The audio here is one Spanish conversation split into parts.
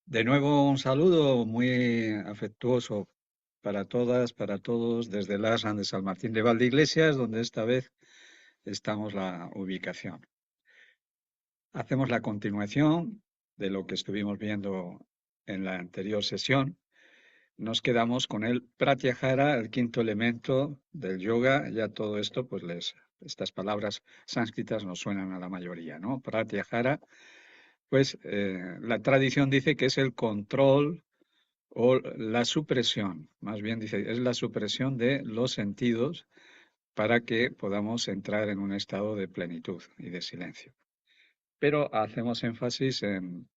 De nuevo un saludo muy afectuoso para todas, para todos, desde el ASAN de San Martín de Valdeiglesias, donde esta vez estamos la ubicación. Hacemos la continuación de lo que estuvimos viendo en la anterior sesión. Nos quedamos con el Pratyahara, el quinto elemento del yoga. Ya todo esto, pues estas palabras sánscritas nos suenan a la mayoría, ¿no? Pratyahara, pues la tradición dice que es el control o la supresión, más bien dice, es la supresión de los sentidos para que podamos entrar en un estado de plenitud y de silencio. Pero hacemos énfasis en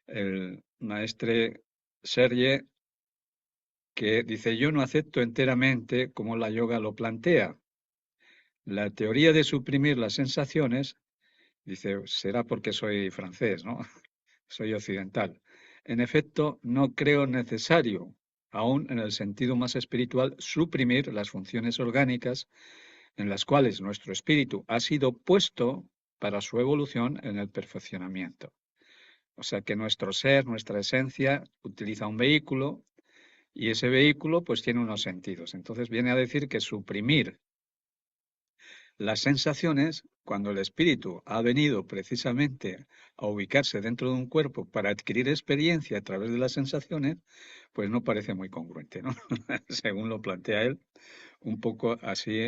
el maestre Serge, que dice, yo no acepto enteramente como la yoga lo plantea. La teoría de suprimir las sensaciones, dice, será porque soy francés, ¿no? Soy occidental. En efecto, no creo necesario, aún en el sentido más espiritual, suprimir las funciones orgánicas en las cuales nuestro espíritu ha sido puesto para su evolución en el perfeccionamiento. O sea que nuestro ser, nuestra esencia, utiliza un vehículo y ese vehículo pues tiene unos sentidos. Entonces viene a decir que suprimir las sensaciones, cuando el espíritu ha venido precisamente a ubicarse dentro de un cuerpo para adquirir experiencia a través de las sensaciones, pues no parece muy congruente, ¿no? Según lo plantea él, un poco así,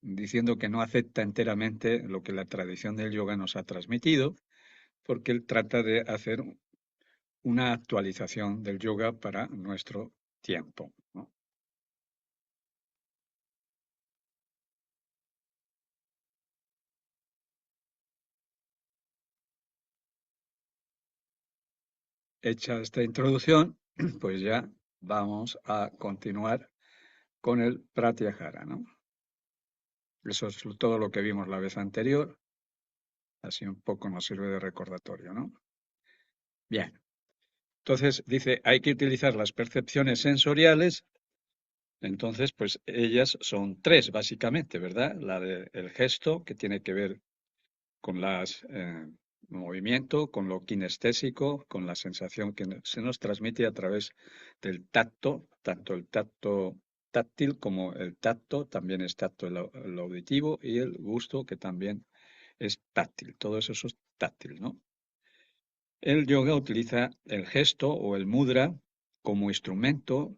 diciendo que no acepta enteramente lo que la tradición del yoga nos ha transmitido, porque él trata de hacer una actualización del yoga para nuestro tiempo, ¿no? Hecha esta introducción, pues ya vamos a continuar con el Pratyahara, ¿no? Eso es todo lo que vimos la vez anterior, así un poco nos sirve de recordatorio, ¿no? Bien, entonces dice, hay que utilizar las percepciones sensoriales, entonces pues ellas son tres básicamente, ¿verdad? La del gesto, que tiene que ver con las movimiento, con lo kinestésico, con la sensación que se nos transmite a través del tacto, tanto el tacto táctil como el tacto, también es tacto el auditivo y el gusto que también es táctil. Todo eso es táctil, ¿no? El yoga utiliza el gesto o el mudra como instrumento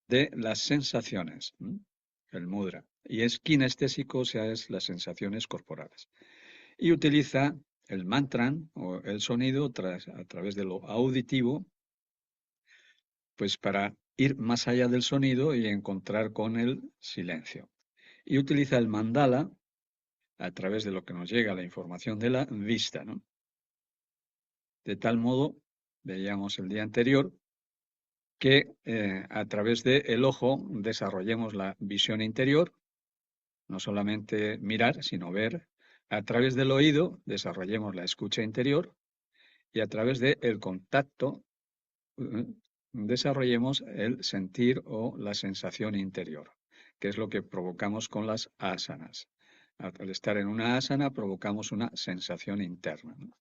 de las sensaciones, ¿m? El mudra. Y es kinestésico, o sea, es las sensaciones corporales. Y utiliza el mantra o el sonido a través de lo auditivo, pues para ir más allá del sonido y encontrar con el silencio. Y utiliza el mandala a través de lo que nos llega la información de la vista, ¿no? De tal modo, veíamos el día anterior, que a través del ojo desarrollemos la visión interior, no solamente mirar, sino ver. A través del oído desarrollemos la escucha interior y a través del contacto desarrollemos el sentir o la sensación interior, que es lo que provocamos con las asanas. Al estar en una asana provocamos una sensación interna, ¿no?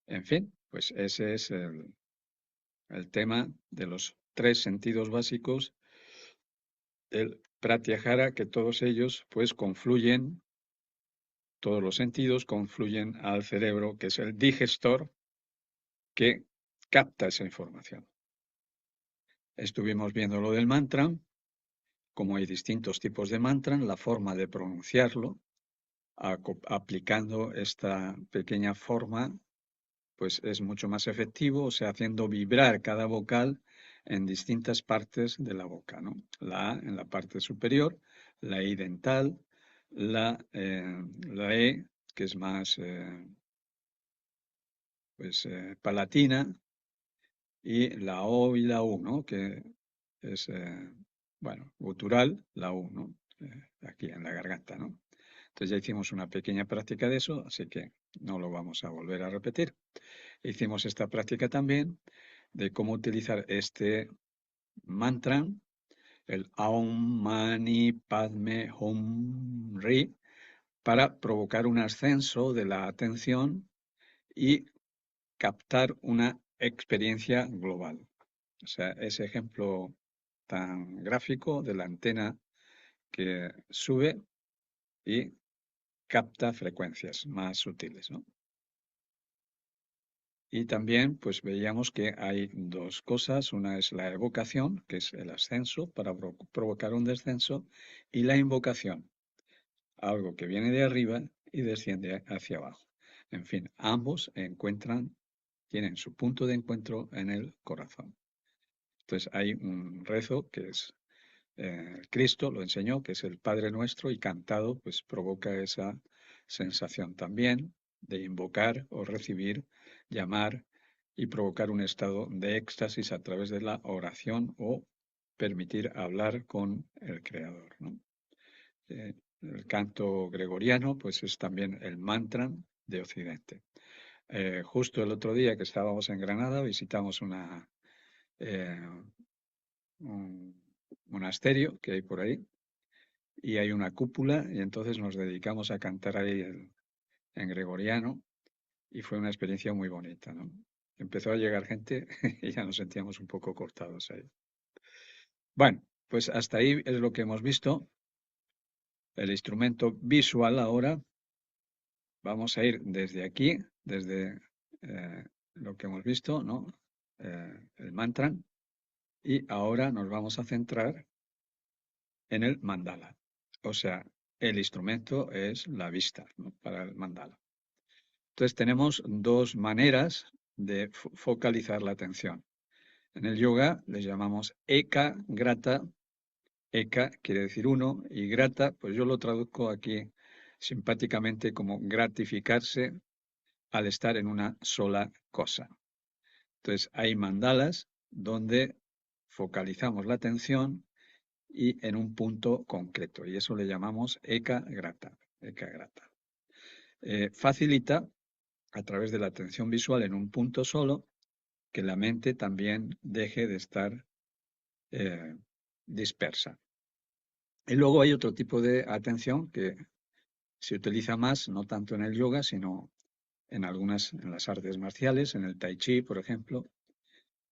En fin, pues ese es el tema de los tres sentidos básicos del Pratyahara, que todos ellos pues confluyen, todos los sentidos confluyen al cerebro, que es el digestor que capta esa información. Estuvimos viendo lo del mantra, como hay distintos tipos de mantra, la forma de pronunciarlo, aplicando esta pequeña forma, pues es mucho más efectivo, o sea, haciendo vibrar cada vocal en distintas partes de la boca, ¿no? La A en la parte superior, la I dental, la E, que es más palatina, y la O y la U, ¿no? Que es, bueno, gutural, la U, ¿no? Aquí en la garganta, ¿no? Entonces ya hicimos una pequeña práctica de eso, así que no lo vamos a volver a repetir. Hicimos esta práctica también de cómo utilizar este mantra, el Aum Mani Padme Hum Ri, para provocar un ascenso de la atención y captar una experiencia global. O sea, ese ejemplo tan gráfico de la antena que sube y capta frecuencias más sutiles, ¿no? Y también, pues veíamos que hay dos cosas. Una es la evocación, que es el ascenso para provocar un descenso, y la invocación, algo que viene de arriba y desciende hacia abajo. En fin, ambos tienen su punto de encuentro en el corazón. Entonces hay un rezo que es Cristo lo enseñó, que es el Padre Nuestro, y cantado pues provoca esa sensación también de invocar o recibir, llamar y provocar un estado de éxtasis a través de la oración o permitir hablar con el Creador, ¿no? El canto gregoriano pues es también el mantra de Occidente. Justo el otro día que estábamos en Granada visitamos eh, un monasterio que hay por ahí y hay una cúpula y entonces nos dedicamos a cantar ahí en gregoriano y fue una experiencia muy bonita, ¿no? Empezó a llegar gente y ya nos sentíamos un poco cortados ahí. Bueno, pues hasta ahí es lo que hemos visto. El instrumento visual ahora, vamos a ir desde aquí, desde lo que hemos visto, ¿no? El mantra, y ahora nos vamos a centrar en el mandala. O sea, el instrumento es la vista, ¿no? Para el mandala. Entonces tenemos dos maneras de focalizar la atención. En el yoga les llamamos eka grata. Eka quiere decir uno y grata, pues yo lo traduzco aquí simpáticamente como gratificarse al estar en una sola cosa. Entonces hay mandalas donde focalizamos la atención y en un punto concreto y eso le llamamos eka grata. Eka grata. Facilita a través de la atención visual en un punto solo, que la mente también deje de estar eh, dispersa. Y luego hay otro tipo de atención que se utiliza más, no tanto en el yoga, sino en las artes marciales, en el tai chi, por ejemplo,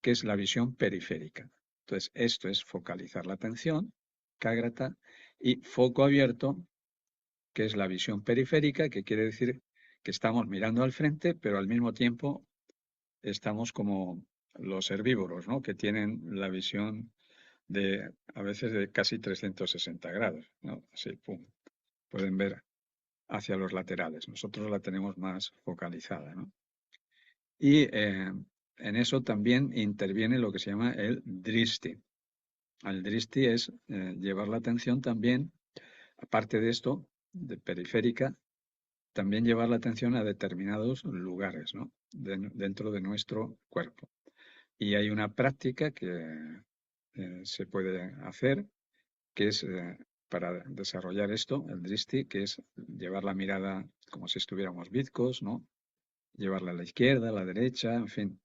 que es la visión periférica. Entonces, esto es focalizar la atención, cágrata, y foco abierto, que es la visión periférica, que quiere decir que estamos mirando al frente, pero al mismo tiempo estamos como los herbívoros, ¿no? Que tienen la visión a veces de casi 360 grados, ¿no? Así, pum, pueden ver hacia los laterales. Nosotros la tenemos más focalizada, ¿no? Y en eso también interviene lo que se llama el drishti. El drishti es llevar la atención también, aparte de esto, de periférica, también llevar la atención a determinados lugares, ¿no? Dentro de nuestro cuerpo. Y hay una práctica que se puede hacer, que es para desarrollar esto, el dristi, que es llevar la mirada como si estuviéramos bizcos, ¿no? Llevarla a la izquierda, a la derecha, en fin,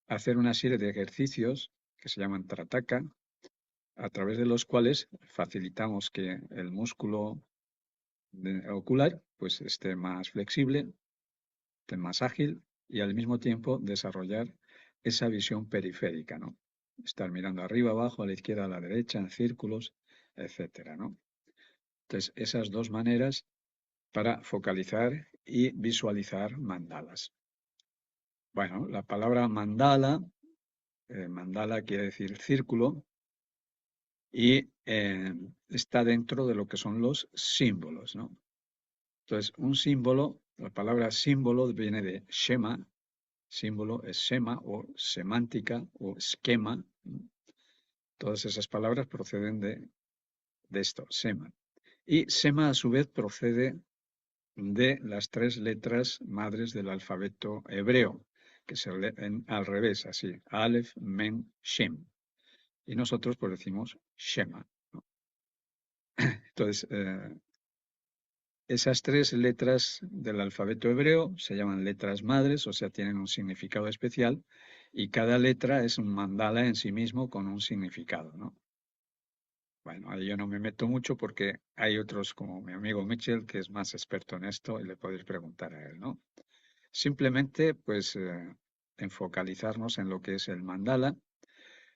hacer una serie de ejercicios que se llaman trataka, a través de los cuales facilitamos que el músculo ocular pues esté más flexible, esté más ágil y al mismo tiempo desarrollar esa visión periférica, ¿no? Estar mirando arriba, abajo, a la izquierda, a la derecha, en círculos, etcétera, ¿no? Entonces, esas dos maneras para focalizar y visualizar mandalas. Bueno, la palabra mandala, mandala quiere decir círculo, y está dentro de lo que son los símbolos, ¿no? Entonces, un símbolo, la palabra símbolo viene de Shema, símbolo es Shema o semántica o esquema. Todas esas palabras proceden de esto, Shema. Y Shema a su vez procede de las tres letras madres del alfabeto hebreo, que se leen al revés, así, Aleph, Men, Shem. Y nosotros pues decimos Shema, ¿no? Entonces, esas tres letras del alfabeto hebreo se llaman letras madres, o sea, tienen un significado especial, y cada letra es un mandala en sí mismo con un significado, ¿no? Bueno, ahí yo no me meto mucho porque hay otros como mi amigo Mitchell que es más experto en esto y le podéis preguntar a él, ¿no? Simplemente, pues, focalizarnos en lo que es el mandala.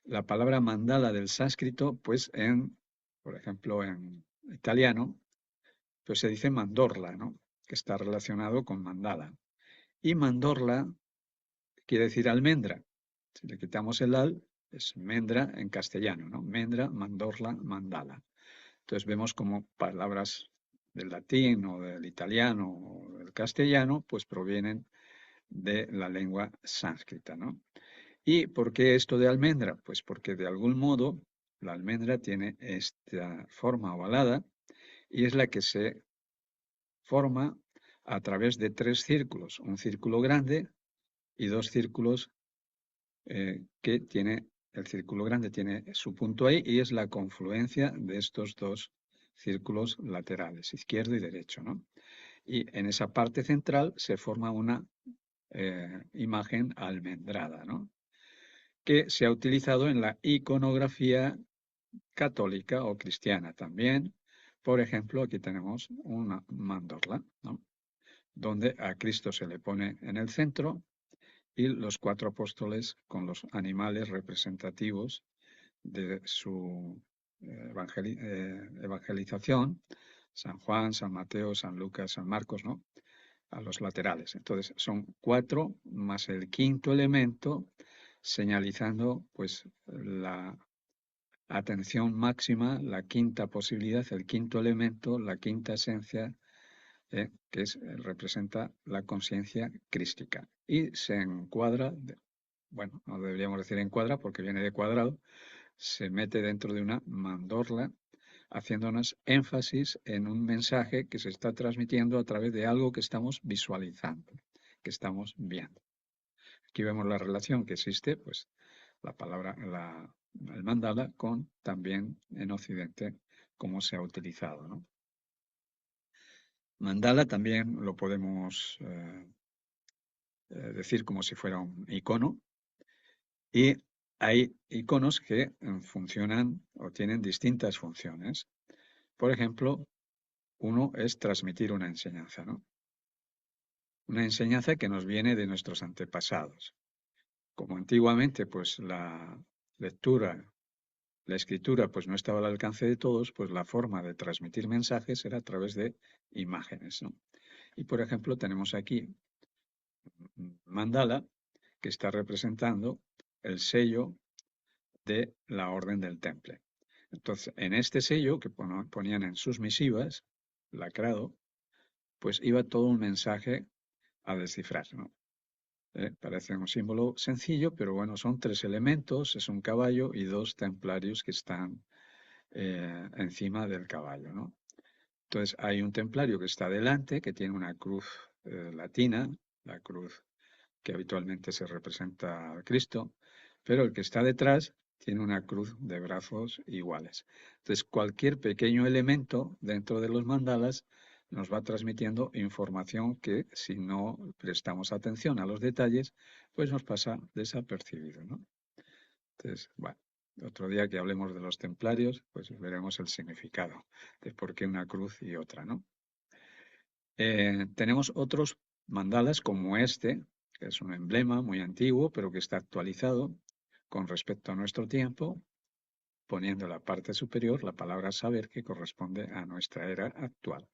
La palabra mandala del sánscrito, pues por ejemplo, en italiano, pues se dice mandorla, ¿no? Que está relacionado con mandala. Y mandorla quiere decir almendra. Si le quitamos el al, es mendra en castellano, ¿no? Mendra, mandorla, mandala. Entonces vemos como palabras del latín o del italiano o del castellano, pues provienen de la lengua sánscrita, ¿no? ¿Y por qué esto de almendra? Pues porque de algún modo la almendra tiene esta forma ovalada y es la que se forma a través de tres círculos, un círculo grande y dos círculos que tiene, el círculo grande tiene su punto ahí y es la confluencia de estos dos círculos laterales, izquierdo y derecho, ¿no? Y en esa parte central se forma una imagen almendrada, ¿no? Que se ha utilizado en la iconografía católica o cristiana también. Por ejemplo, aquí tenemos una mandorla, ¿no? Donde a Cristo se le pone en el centro y los cuatro apóstoles con los animales representativos de su evangelización, San Juan, San Mateo, San Lucas, San Marcos, ¿no? A los laterales. Entonces son cuatro más el quinto elemento señalizando pues la atención máxima, la quinta posibilidad, el quinto elemento, la quinta esencia, representa la conciencia crística. Y se encuadra, bueno, no deberíamos decir encuadra porque viene de cuadrado, se mete dentro de una mandorla, haciéndonos énfasis en un mensaje que se está transmitiendo a través de algo que estamos visualizando, que estamos viendo. Aquí vemos la relación que existe, pues, la palabra, el mandala con también en Occidente cómo se ha utilizado, ¿no? Mandala también lo podemos decir como si fuera un icono y hay iconos que funcionan o tienen distintas funciones. Por ejemplo, uno es transmitir una enseñanza, ¿no? Una enseñanza que nos viene de nuestros antepasados. Como antiguamente, pues la lectura, la escritura, pues no estaba al alcance de todos, pues la forma de transmitir mensajes era a través de imágenes, ¿no? Y por ejemplo, tenemos aquí mandala que está representando el sello de la Orden del Temple. Entonces, en este sello que ponían en sus misivas, lacrado, pues iba todo un mensaje a descifrar, ¿no? Parece un símbolo sencillo, pero bueno, son tres elementos, es un caballo y dos templarios que están encima del caballo, ¿no? Entonces hay un templario que está delante, que tiene una cruz latina, la cruz que habitualmente se representa a Cristo, pero el que está detrás tiene una cruz de brazos iguales. Entonces, cualquier pequeño elemento dentro de los mandalas nos va transmitiendo información que, si no prestamos atención a los detalles, pues nos pasa desapercibido, ¿no? Entonces, bueno, otro día que hablemos de los templarios, pues veremos el significado de por qué una cruz y otra, ¿no? Tenemos otros mandalas como este, que es un emblema muy antiguo, pero que está actualizado con respecto a nuestro tiempo, poniendo en la parte superior la palabra saber que corresponde a nuestra era actual,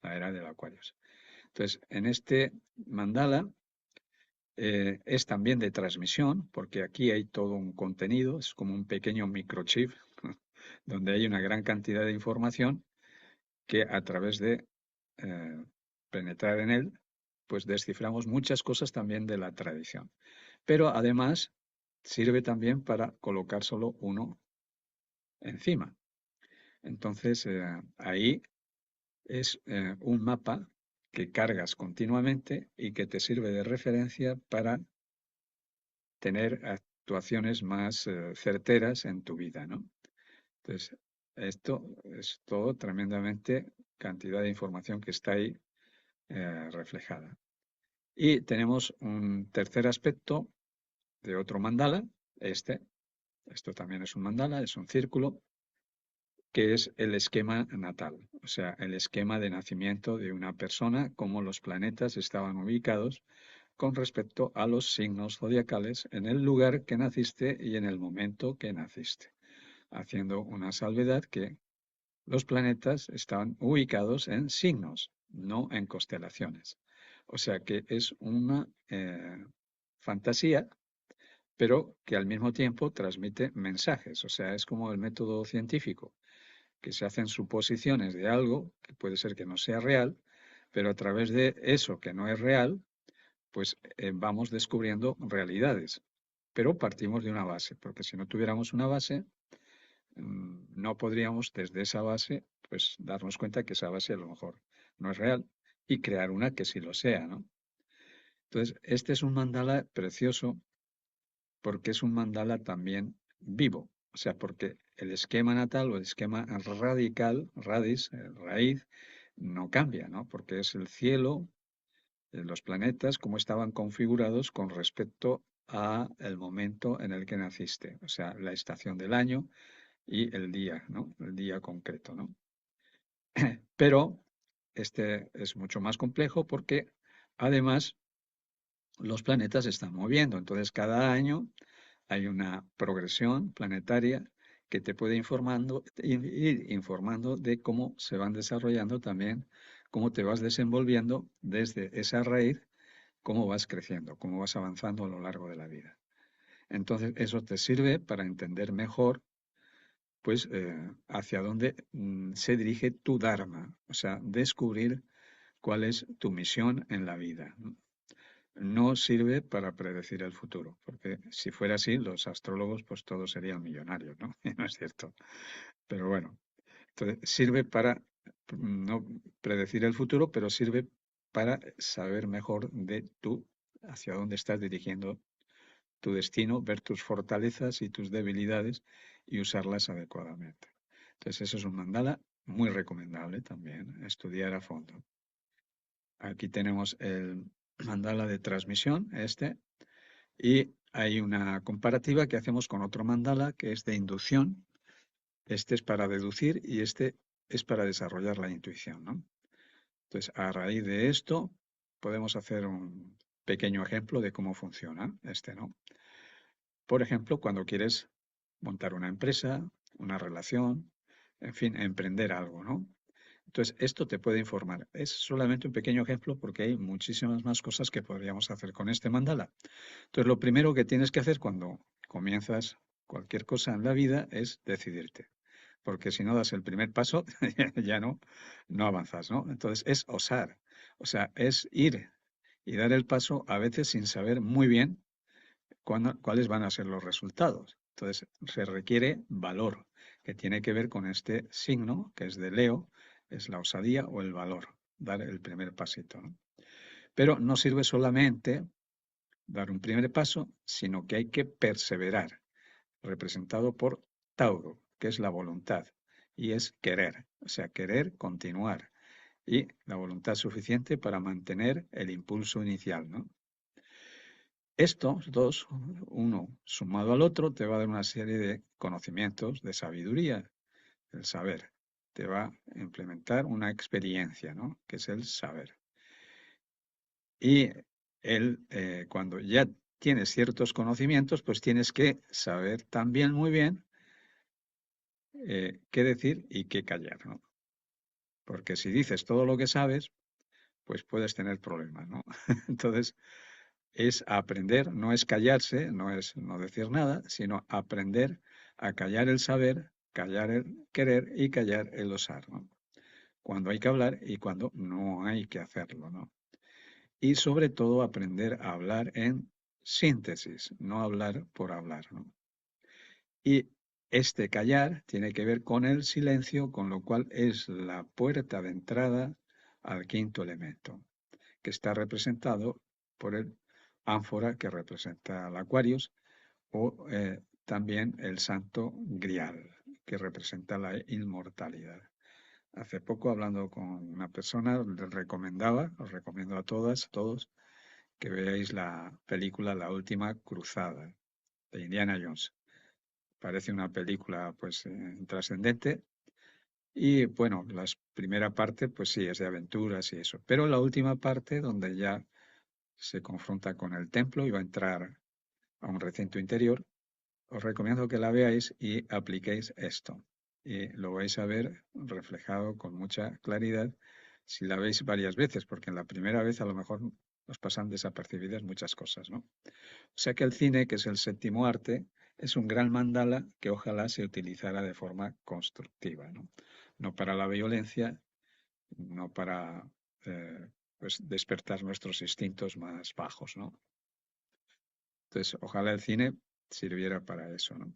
la era del Acuarios. Entonces, en este mandala es también de transmisión, porque aquí hay todo un contenido, es como un pequeño microchip, donde hay una gran cantidad de información que a través de penetrar en él, pues desciframos muchas cosas también de la tradición. Pero además sirve también para colocar solo uno encima. Entonces, ahí es un mapa que cargas continuamente y que te sirve de referencia para tener actuaciones más certeras en tu vida, ¿no? Entonces, esto es todo tremendamente cantidad de información que está ahí reflejada. Y tenemos un tercer aspecto de otro mandala, esto también es un mandala, es un círculo, que es el esquema natal, o sea, el esquema de nacimiento de una persona, cómo los planetas estaban ubicados con respecto a los signos zodiacales en el lugar que naciste y en el momento que naciste, haciendo una salvedad que los planetas están ubicados en signos, no en constelaciones. O sea que es una fantasía, pero que al mismo tiempo transmite mensajes. O sea, es como el método científico, que se hacen suposiciones de algo que puede ser que no sea real, pero a través de eso que no es real, pues vamos descubriendo realidades. Pero partimos de una base, porque si no tuviéramos una base, no podríamos desde esa base, pues darnos cuenta que esa base a lo mejor no es real y crear una que sí lo sea, ¿no? Entonces, este es un mandala precioso porque es un mandala también vivo, o sea, porque el esquema natal o el esquema radical, raíz, no cambia, ¿no? Porque es el cielo, los planetas, cómo estaban configurados con respecto a el momento en el que naciste, o sea, la estación del año y el día, ¿no? El día concreto, ¿no? Pero este es mucho más complejo porque además los planetas se están moviendo, entonces cada año hay una progresión planetaria que te puede ir informando de cómo se van desarrollando también, cómo te vas desenvolviendo desde esa raíz, cómo vas creciendo, cómo vas avanzando a lo largo de la vida. Entonces, eso te sirve para entender mejor, pues, hacia dónde se dirige tu Dharma, o sea, descubrir cuál es tu misión en la vida. No sirve para predecir el futuro, porque si fuera así, los astrólogos pues todos serían millonarios, ¿no? Y no es cierto. Pero bueno, entonces sirve para no predecir el futuro, pero sirve para saber mejor de tú hacia dónde estás dirigiendo tu destino, ver tus fortalezas y tus debilidades y usarlas adecuadamente. Entonces eso es un mandala muy recomendable también, estudiar a fondo. Aquí tenemos el mandala de transmisión, y hay una comparativa que hacemos con otro mandala que es de inducción. Este es para deducir y este es para desarrollar la intuición, ¿no? Entonces, a raíz de esto, podemos hacer un pequeño ejemplo de cómo funciona ¿no? Por ejemplo, cuando quieres montar una empresa, una relación, en fin, emprender algo, ¿no? Entonces, esto te puede informar. Es solamente un pequeño ejemplo porque hay muchísimas más cosas que podríamos hacer con este mandala. Entonces, lo primero que tienes que hacer cuando comienzas cualquier cosa en la vida es decidirte. Porque si no das el primer paso, ya no avanzas, ¿no? Entonces, es osar. O sea, es ir y dar el paso a veces sin saber muy bien cuáles van a ser los resultados. Entonces, se requiere valor, que tiene que ver con este signo, que es de Leo, es la osadía o el valor, dar el primer pasito, ¿no? Pero no sirve solamente dar un primer paso, sino que hay que perseverar, representado por Tauro, que es la voluntad, y es querer, o sea, querer continuar, y la voluntad suficiente para mantener el impulso inicial, ¿no? Estos dos, uno sumado al otro, te va a dar una serie de conocimientos, de sabiduría, el saber. Te va a implementar una experiencia, ¿no? Que es el saber. Y cuando ya tienes ciertos conocimientos, pues tienes que saber también muy bien qué decir y qué callar, ¿no? Porque si dices todo lo que sabes, pues puedes tener problemas, ¿no? Entonces, es aprender, no es callarse, no es no decir nada, sino aprender a callar el saber, callar el querer y callar el osar, ¿no? Cuando hay que hablar y cuando no hay que hacerlo, ¿no? Y sobre todo aprender a hablar en síntesis, no hablar por hablar, ¿no? Y este callar tiene que ver con el silencio, con lo cual es la puerta de entrada al quinto elemento, que está representado por el ánfora que representa al Aquarius o también el santo grial que representa la inmortalidad. Hace poco hablando con una persona les recomendaba, os recomiendo a todas, todos, que veáis la película La Última Cruzada de Indiana Jones. Parece una película pues trascendente y bueno, la primera parte pues sí es de aventuras y eso, pero la última parte donde ya se confronta con el templo y va a entrar a un recinto interior. Os recomiendo que la veáis y apliquéis esto. Y lo vais a ver reflejado con mucha claridad si la veis varias veces, porque en la primera vez a lo mejor os pasan desapercibidas muchas cosas, ¿no? O sea que el cine, que es el séptimo arte, es un gran mandala que ojalá se utilizara de forma constructiva, ¿no? No para la violencia, no para pues despertar nuestros instintos más bajos, ¿no? Entonces, ojalá el cine sirviera para eso, ¿no?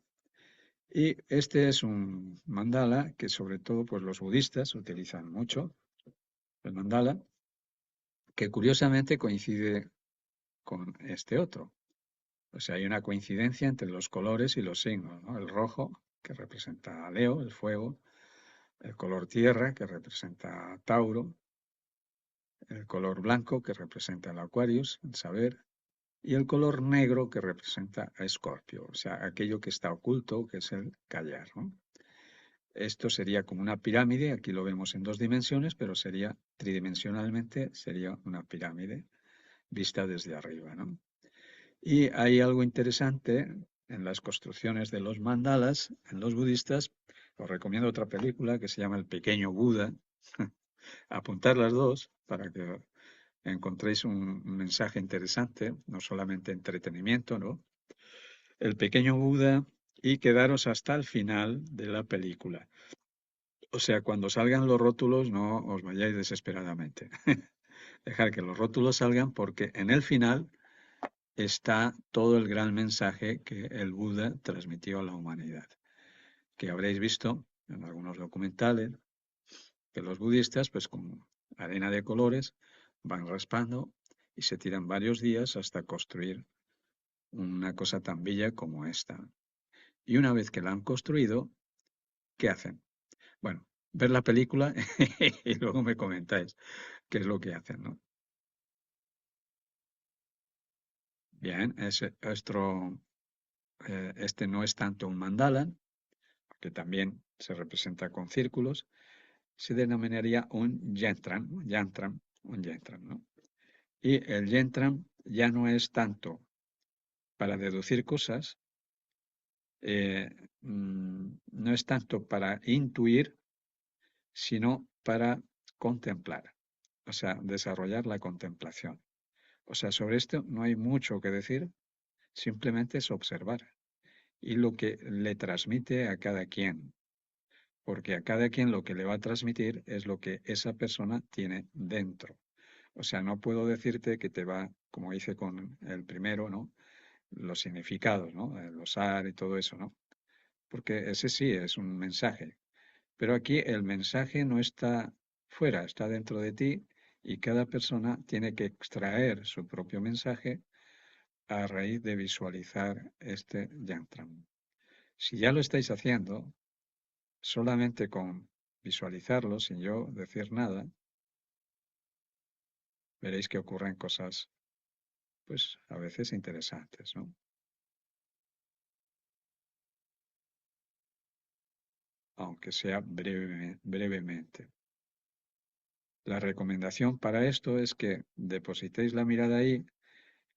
Y este es un mandala que sobre todo pues los budistas utilizan mucho, el mandala, que curiosamente coincide con este otro. O sea, hay una coincidencia entre los colores y los signos, ¿no? El rojo, que representa a Leo, el fuego, el color tierra, que representa a Tauro, el color blanco, que representa al Aquarius, el saber, y el color negro, que representa a Escorpio, o sea, aquello que está oculto, que es el callar, ¿no? Esto sería como una pirámide, aquí lo vemos en dos dimensiones, pero sería tridimensionalmente, sería una pirámide vista desde arriba, ¿no? Y hay algo interesante en las construcciones de los mandalas, en los budistas. Os recomiendo otra película que se llama El pequeño Buda. Apuntar las dos para que encontréis un mensaje interesante, no solamente entretenimiento, ¿no? El pequeño Buda y quedaros hasta el final de la película. O sea, cuando salgan los rótulos no os vayáis desesperadamente. Dejar que los rótulos salgan porque en el final está todo el gran mensaje que el Buda transmitió a la humanidad. Que habréis visto en algunos documentales que los budistas, pues con arena de colores, van raspando y se tiran varios días hasta construir una cosa tan bella como esta. Y una vez que la han construido, ¿qué hacen? Bueno, ver la película y luego me comentáis qué es lo que hacen, ¿no? Bien, este no es tanto un mandala, que también se representa con círculos, se denominaría un yantram, ¿no? Y el yantram ya no es tanto para deducir cosas, eh, no es tanto para intuir, sino para contemplar, o sea, desarrollar la contemplación. O sea, sobre esto no hay mucho que decir, simplemente es observar y lo que le transmite a cada quien, porque a cada quien lo que le va a transmitir es lo que esa persona tiene dentro. O sea, no puedo decirte que te va, como hice con el primero, ¿no? Los significados, ¿no? El osar y todo eso, ¿no? Porque ese sí es un mensaje. Pero aquí el mensaje no está fuera, está dentro de ti y cada persona tiene que extraer su propio mensaje a raíz de visualizar este yantram. Si ya lo estáis haciendo, solamente con visualizarlo, sin yo decir nada, veréis que ocurren cosas, pues a veces interesantes, ¿no? Aunque sea brevemente. La recomendación para esto es que depositéis la mirada ahí,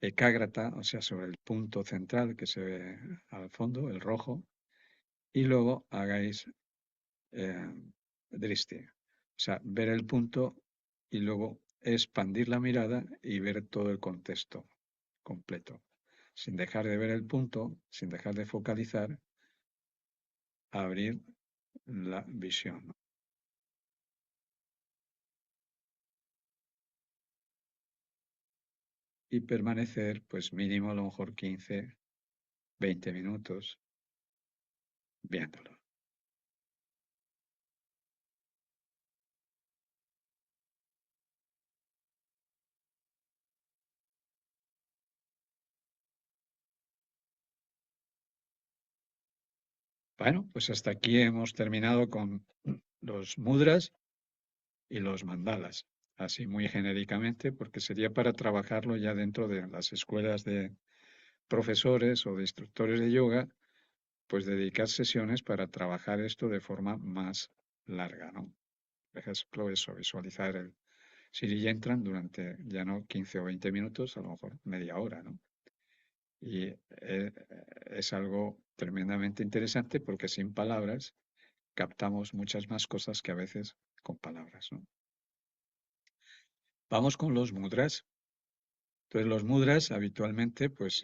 ecágrata, o sea, sobre el punto central que se ve al fondo, el rojo, y luego hagáis eh, driste, o sea, ver el punto y luego expandir la mirada y ver todo el contexto completo, sin dejar de ver el punto, sin dejar de focalizar, abrir la visión y permanecer, pues mínimo a lo mejor 15, 20 minutos viéndolo. Bueno, pues hasta aquí hemos terminado con los mudras y los mandalas, así muy genéricamente, porque sería para trabajarlo ya dentro de las escuelas de profesores o de instructores de yoga, pues dedicar sesiones para trabajar esto de forma más larga, ¿no? Por ejemplo, eso, visualizar el si entran durante ya no 15 o 20 minutos, a lo mejor media hora, ¿no? Y es algo tremendamente interesante porque sin palabras captamos muchas más cosas que a veces con palabras, ¿no? Vamos con los mudras. Entonces, los mudras habitualmente, pues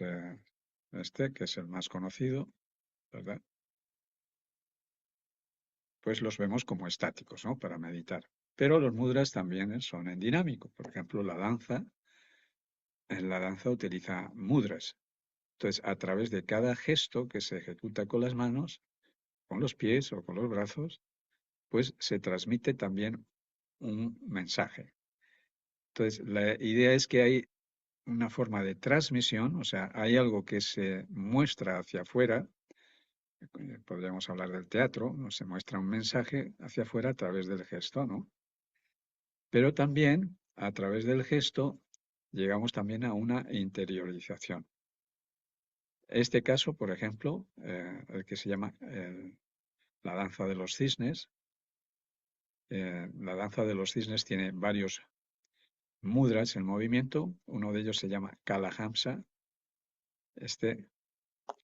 este, que es el más conocido, ¿verdad? Pues los vemos como estáticos, ¿no? Para meditar. Pero los mudras también son en dinámico. Por ejemplo, en la danza utiliza mudras. Entonces, a través de cada gesto que se ejecuta con las manos, con los pies o con los brazos, pues se transmite también un mensaje. Entonces, la idea es que hay una forma de transmisión, o sea, hay algo que se muestra hacia afuera, podríamos hablar del teatro, ¿no? Se muestra un mensaje hacia afuera a través del gesto, ¿no? Pero también a través del gesto llegamos también a una interiorización. Este caso, por ejemplo, el que se llama la danza de los cisnes, la danza de los cisnes tiene varios mudras en movimiento, uno de ellos se llama Kalahamsa, este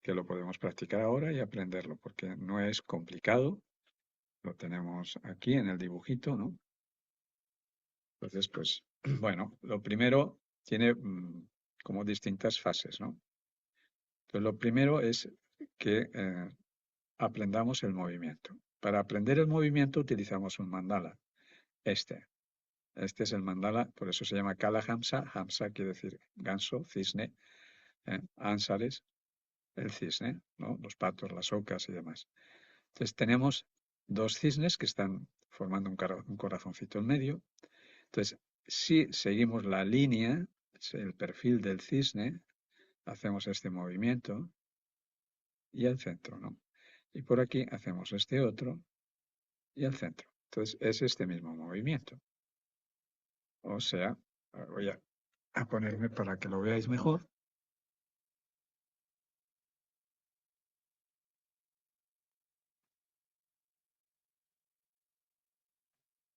que lo podemos practicar ahora y aprenderlo, porque no es complicado, lo tenemos aquí en el dibujito, ¿no? Entonces, pues, bueno, lo primero tiene como distintas fases, ¿no? Entonces, lo primero es que aprendamos el movimiento. Para aprender el movimiento utilizamos un mandala, este. Este es el mandala, por eso se llama Kala Hamsa. Hamsa quiere decir ganso, cisne, ánsares, el cisne, ¿no? Los patos, las ocas y demás. Entonces tenemos dos cisnes que están formando un corazoncito en medio. Entonces, si seguimos la línea, el perfil del cisne, hacemos este movimiento y al centro, ¿no? Y por aquí hacemos este otro y al centro. Entonces es este mismo movimiento. O sea, voy a ponerme para que lo veáis mejor.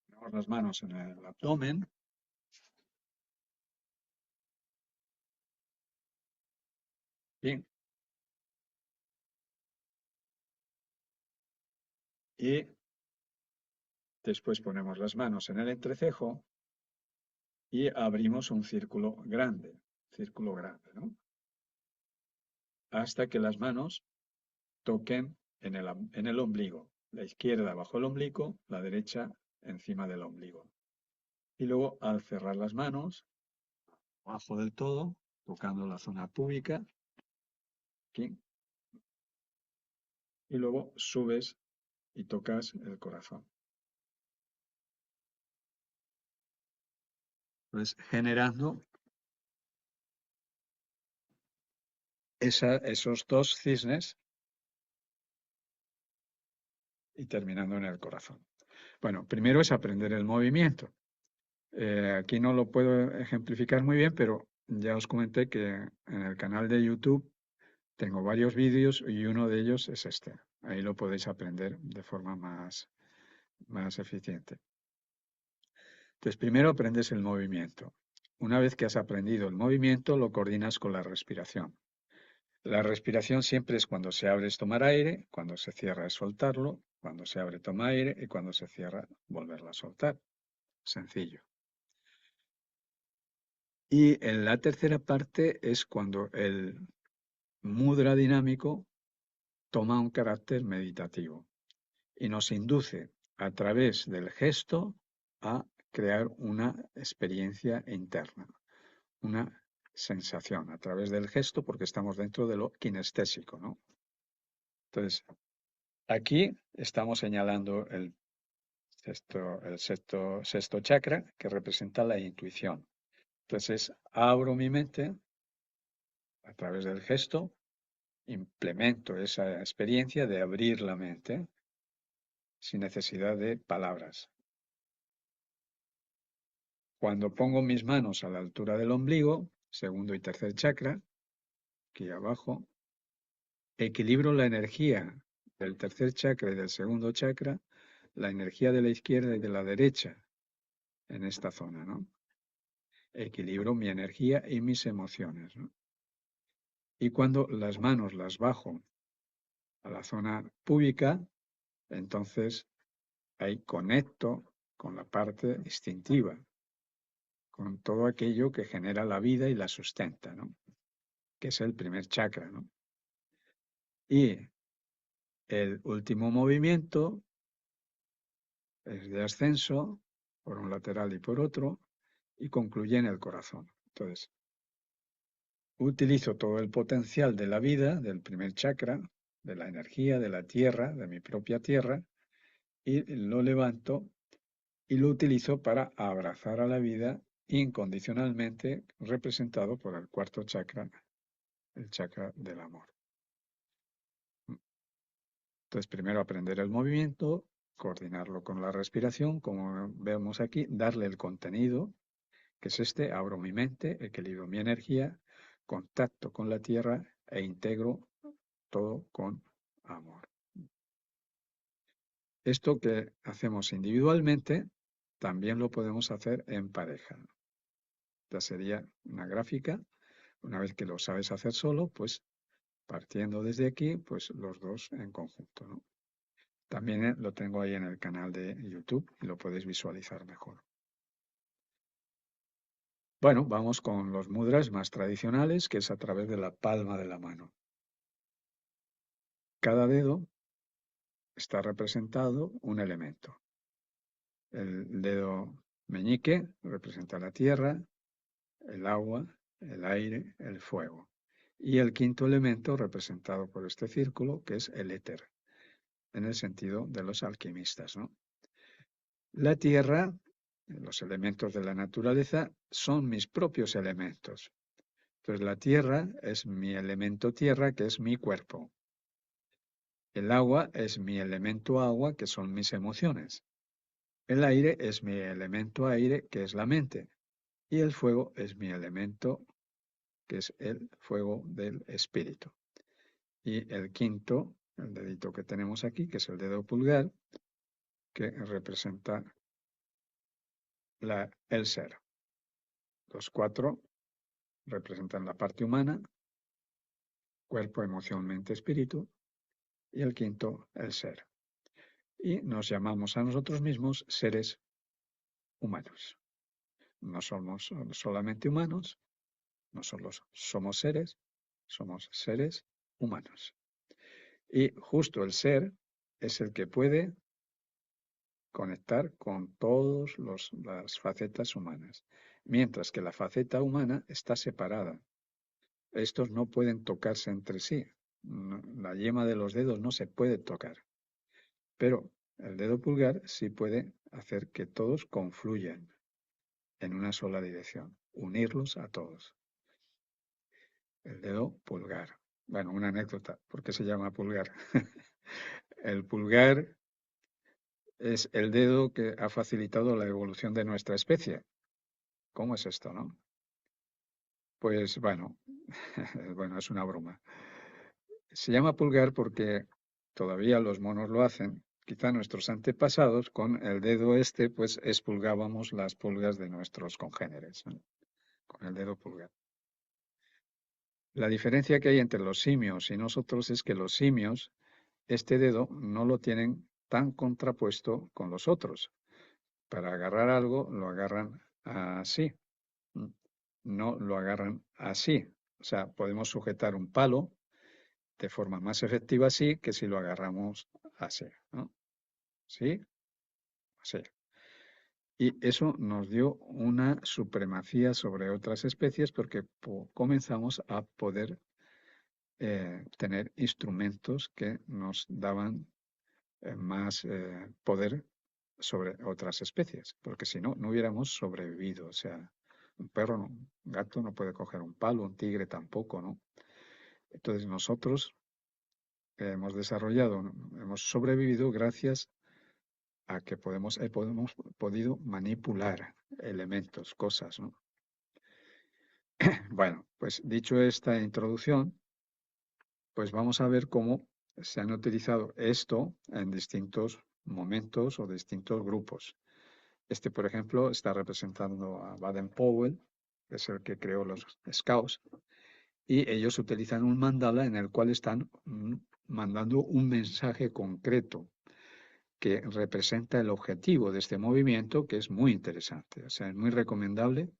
Ponemos las manos en el abdomen. Bien. Y después ponemos las manos en el entrecejo y abrimos un círculo grande, ¿no? Hasta que las manos toquen en el ombligo. La izquierda bajo el ombligo, la derecha encima del ombligo. Y luego, al cerrar las manos, abajo del todo, tocando la zona púbica, aquí, y luego subes y tocas el corazón. Pues generando esos dos cisnes y terminando en el corazón. Bueno, primero es aprender el movimiento. Aquí no lo puedo ejemplificar muy bien, pero ya os comenté que en el canal de YouTube tengo varios vídeos y uno de ellos es este. Ahí lo podéis aprender de forma más eficiente. Entonces, primero aprendes el movimiento. Una vez que has aprendido el movimiento, lo coordinas con la respiración. La respiración siempre es cuando se abre es tomar aire, cuando se cierra es soltarlo, cuando se abre toma aire y cuando se cierra volverla a soltar. Sencillo. Y en la tercera parte es cuando el mudra dinámico toma un carácter meditativo y nos induce a través del gesto a crear una experiencia interna, una sensación a través del gesto porque estamos dentro de lo kinestésico, ¿no? Entonces, aquí estamos señalando sexto chakra que representa la intuición. Entonces, abro mi mente a través del gesto, implemento esa experiencia de abrir la mente sin necesidad de palabras. Cuando pongo mis manos a la altura del ombligo, segundo y tercer chakra, aquí abajo, equilibro la energía del tercer chakra y del segundo chakra, la energía de la izquierda y de la derecha en esta zona, ¿no? equilibro mi energía y mis emociones, ¿no? Y cuando las manos las bajo a la zona púbica, entonces ahí conecto con la parte instintiva, con todo aquello que genera la vida y la sustenta, ¿no? Que es el primer chakra, ¿no? Y el último movimiento es de ascenso por un lateral y por otro, y concluye en el corazón. Entonces, utilizo todo el potencial de la vida, del primer chakra, de la energía, de la tierra, de mi propia tierra, y lo levanto y lo utilizo para abrazar a la vida incondicionalmente, representado por el cuarto chakra, el chakra del amor. Entonces, primero aprender el movimiento, coordinarlo con la respiración, como vemos aquí, darle el contenido, que es este: abro mi mente, equilibro mi energía, contacto con la tierra e integro todo con amor. Esto que hacemos individualmente, también lo podemos hacer en pareja. Esta sería una gráfica. Una vez que lo sabes hacer solo, pues partiendo desde aquí, pues los dos en conjunto, ¿no? También lo tengo ahí en el canal de YouTube y lo puedes visualizar mejor. Bueno, vamos con los mudras más tradicionales, que es a través de la palma de la mano. Cada dedo está representado un elemento. El dedo meñique representa la tierra, el agua, el aire, el fuego. Y el quinto elemento representado por este círculo, que es el éter, en el sentido de los alquimistas, ¿no? La tierra, los elementos de la naturaleza, son mis propios elementos. Entonces la tierra es mi elemento tierra, que es mi cuerpo. El agua es mi elemento agua, que son mis emociones. El aire es mi elemento aire, que es la mente. Y el fuego es mi elemento, que es el fuego del espíritu. Y el quinto, el dedito que tenemos aquí, que es el dedo pulgar, que representa el ser. Los cuatro representan la parte humana: cuerpo, emoción, mente, espíritu. Y el quinto, el ser. Y nos llamamos a nosotros mismos seres humanos. No somos solamente humanos, no solo somos seres humanos. Y justo el ser es el que puede conectar con todas las facetas humanas, mientras que la faceta humana está separada. Estos no pueden tocarse entre sí. La yema de los dedos no se puede tocar, pero el dedo pulgar sí puede hacer que todos confluyan en una sola dirección, unirlos a todos. El dedo pulgar. Bueno, una anécdota. ¿Por qué se llama pulgar? El pulgar es el dedo que ha facilitado la evolución de nuestra especie. ¿Cómo es esto, no? Pues bueno, bueno, es una broma. Se llama pulgar porque todavía los monos lo hacen. Quizá nuestros antepasados con el dedo este, pues expulgábamos las pulgas de nuestros congéneres, ¿no? Con el dedo pulgar. La diferencia que hay entre los simios y nosotros es que los simios, este dedo no lo tienen tan contrapuesto con los otros. Para agarrar algo lo agarran así, no lo agarran así. O sea, podemos sujetar un palo de forma más efectiva así que si lo agarramos así, ¿no? ¿Sí? Así. Y eso nos dio una supremacía sobre otras especies porque comenzamos a poder tener instrumentos que nos daban más poder sobre otras especies, porque si no, no hubiéramos sobrevivido. O sea, un perro, un gato no puede coger un palo, un tigre tampoco, ¿no? Entonces nosotros hemos desarrollado, hemos sobrevivido gracias a que podemos podido manipular elementos, cosas, ¿no? Bueno, pues dicho esta introducción, pues vamos a ver cómo se han utilizado esto en distintos momentos o distintos grupos. Este, por ejemplo, está representando a Baden-Powell, es el que creó los Scouts, y ellos utilizan un mandala en el cual están mandando un mensaje concreto que representa el objetivo de este movimiento, que es muy interesante. O sea, es muy recomendable,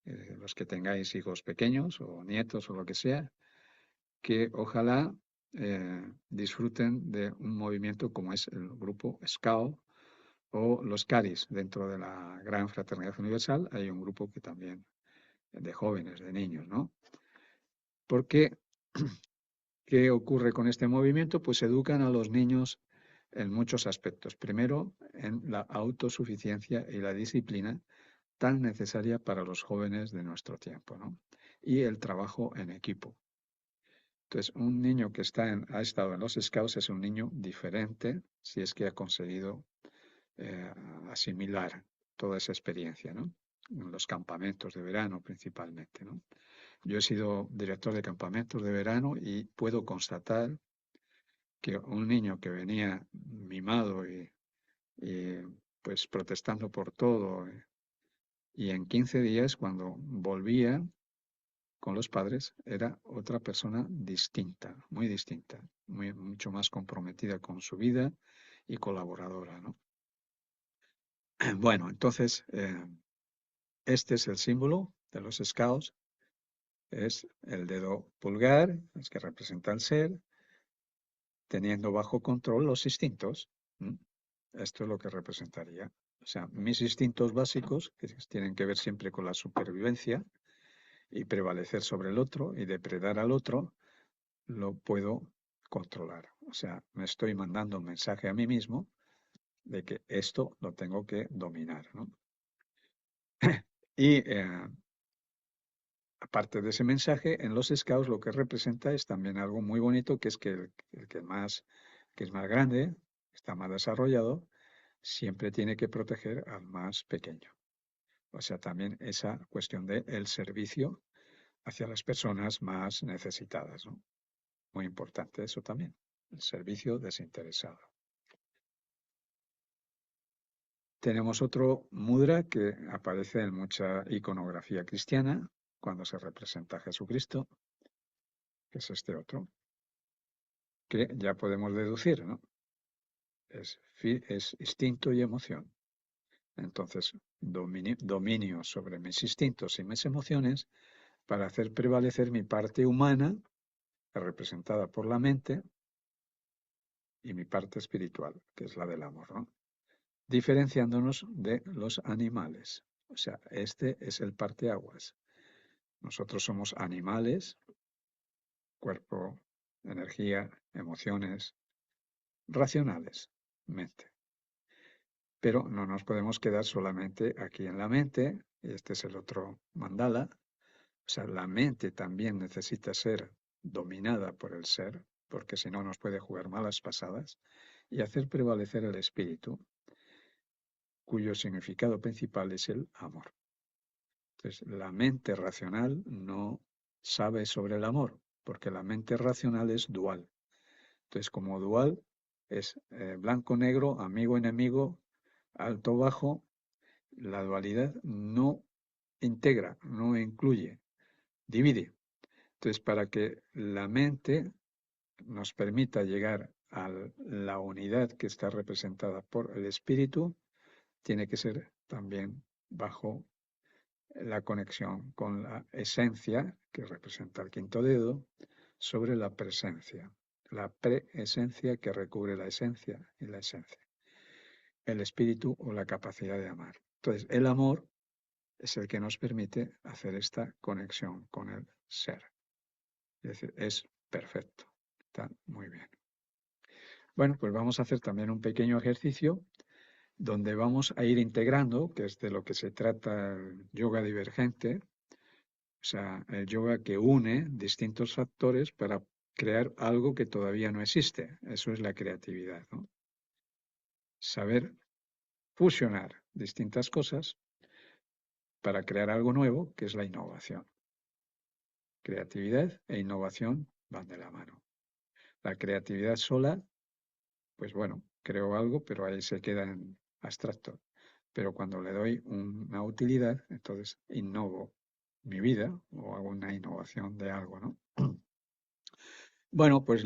los que tengáis hijos pequeños o nietos o lo que sea, que ojalá disfruten de un movimiento como es el grupo Scout o los Caris. Dentro de la Gran Fraternidad Universal hay un grupo que también de jóvenes, de niños, ¿no? Porque, ¿qué ocurre con este movimiento? Pues educan a los niños en muchos aspectos. Primero, en la autosuficiencia y la disciplina tan necesaria para los jóvenes de nuestro tiempo, ¿no? Y el trabajo en equipo. Entonces, un niño que ha estado en los Scouts es un niño diferente si es que ha conseguido eh, asimilar toda esa experiencia, ¿no? En los campamentos de verano principalmente, ¿no? Yo he sido director de campamentos de verano y puedo constatar que un niño que venía mimado y, pues protestando por todo, y en 15 días cuando volvía con los padres era otra persona distinta, mucho más comprometida con su vida y colaboradora, ¿no? Bueno, entonces, este es el símbolo de los Scouts, es el dedo pulgar, es que representa el ser, teniendo bajo control los instintos. ¿Mm? Esto es lo que representaría. O sea, mis instintos básicos, que tienen que ver siempre con la supervivencia y prevalecer sobre el otro y depredar al otro, lo puedo controlar. O sea, me estoy mandando un mensaje a mí mismo de que esto lo tengo que dominar, ¿no? Y aparte de ese mensaje, en los Scouts lo que representa es también algo muy bonito, que es que que es más grande, está más desarrollado, siempre tiene que proteger al más pequeño. O sea, también esa cuestión del servicio hacia las personas más necesitadas, ¿no? Muy importante eso también, el servicio desinteresado. Tenemos otro mudra que aparece en mucha iconografía cristiana cuando se representa a Jesucristo, que es este otro, que ya podemos deducir, ¿no? Es instinto y emoción. Entonces, dominio sobre mis instintos y mis emociones para hacer prevalecer mi parte humana, representada por la mente, y mi parte espiritual, que es la del amor, ¿no? Diferenciándonos de los animales. O sea, este es el parteaguas. Nosotros somos animales, cuerpo, energía, emociones, racionales, mente. Pero no nos podemos quedar solamente aquí en la mente, y este es el otro mandala. O sea, la mente también necesita ser dominada por el ser, porque si no nos puede jugar malas pasadas, y hacer prevalecer el espíritu, cuyo significado principal es el amor. Entonces, la mente racional no sabe sobre el amor, porque la mente racional es dual. Entonces, como dual es blanco-negro, amigo-enemigo, alto-bajo, la dualidad no integra, no incluye, divide. Entonces, para que la mente nos permita llegar a la unidad que está representada por el espíritu, tiene que ser también bajo la conexión con la esencia, que representa el quinto dedo, sobre la presencia, la preesencia que recubre la esencia y la esencia, el espíritu o la capacidad de amar. Entonces, el amor es el que nos permite hacer esta conexión con el ser. Es decir, es perfecto, está muy bien. Bueno, pues vamos a hacer también un pequeño ejercicio donde vamos a ir integrando, que es de lo que se trata el yoga divergente, o sea, el yoga que une distintos factores para crear algo que todavía no existe. Eso es la creatividad, ¿no? Saber fusionar distintas cosas para crear algo nuevo, que es la innovación. Creatividad e innovación van de la mano. La creatividad sola, pues bueno, creo algo, pero ahí se queda en abstracto. Pero cuando le doy una utilidad, entonces innovo mi vida o hago una innovación de algo, ¿no? Bueno, pues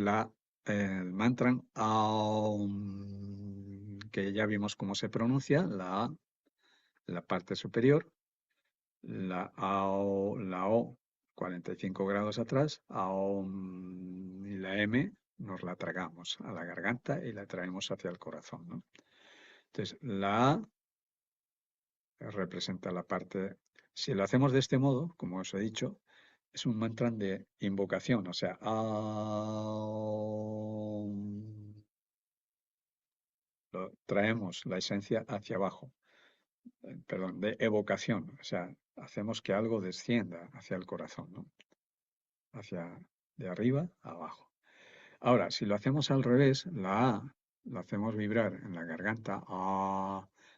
el mantra Aum, que ya vimos cómo se pronuncia, la A, la parte superior, la O, 45 grados atrás, Aum, y la M nos la tragamos a la garganta y la traemos hacia el corazón, ¿no? Entonces, la A representa la parte, si lo hacemos de este modo, como os he dicho, es un mantra de invocación, o sea, Aum, traemos la esencia hacia abajo, perdón, de evocación, o sea, hacemos que algo descienda hacia el corazón, ¿no? Hacia de arriba a abajo. Ahora, si lo hacemos al revés, la A la hacemos vibrar en la garganta,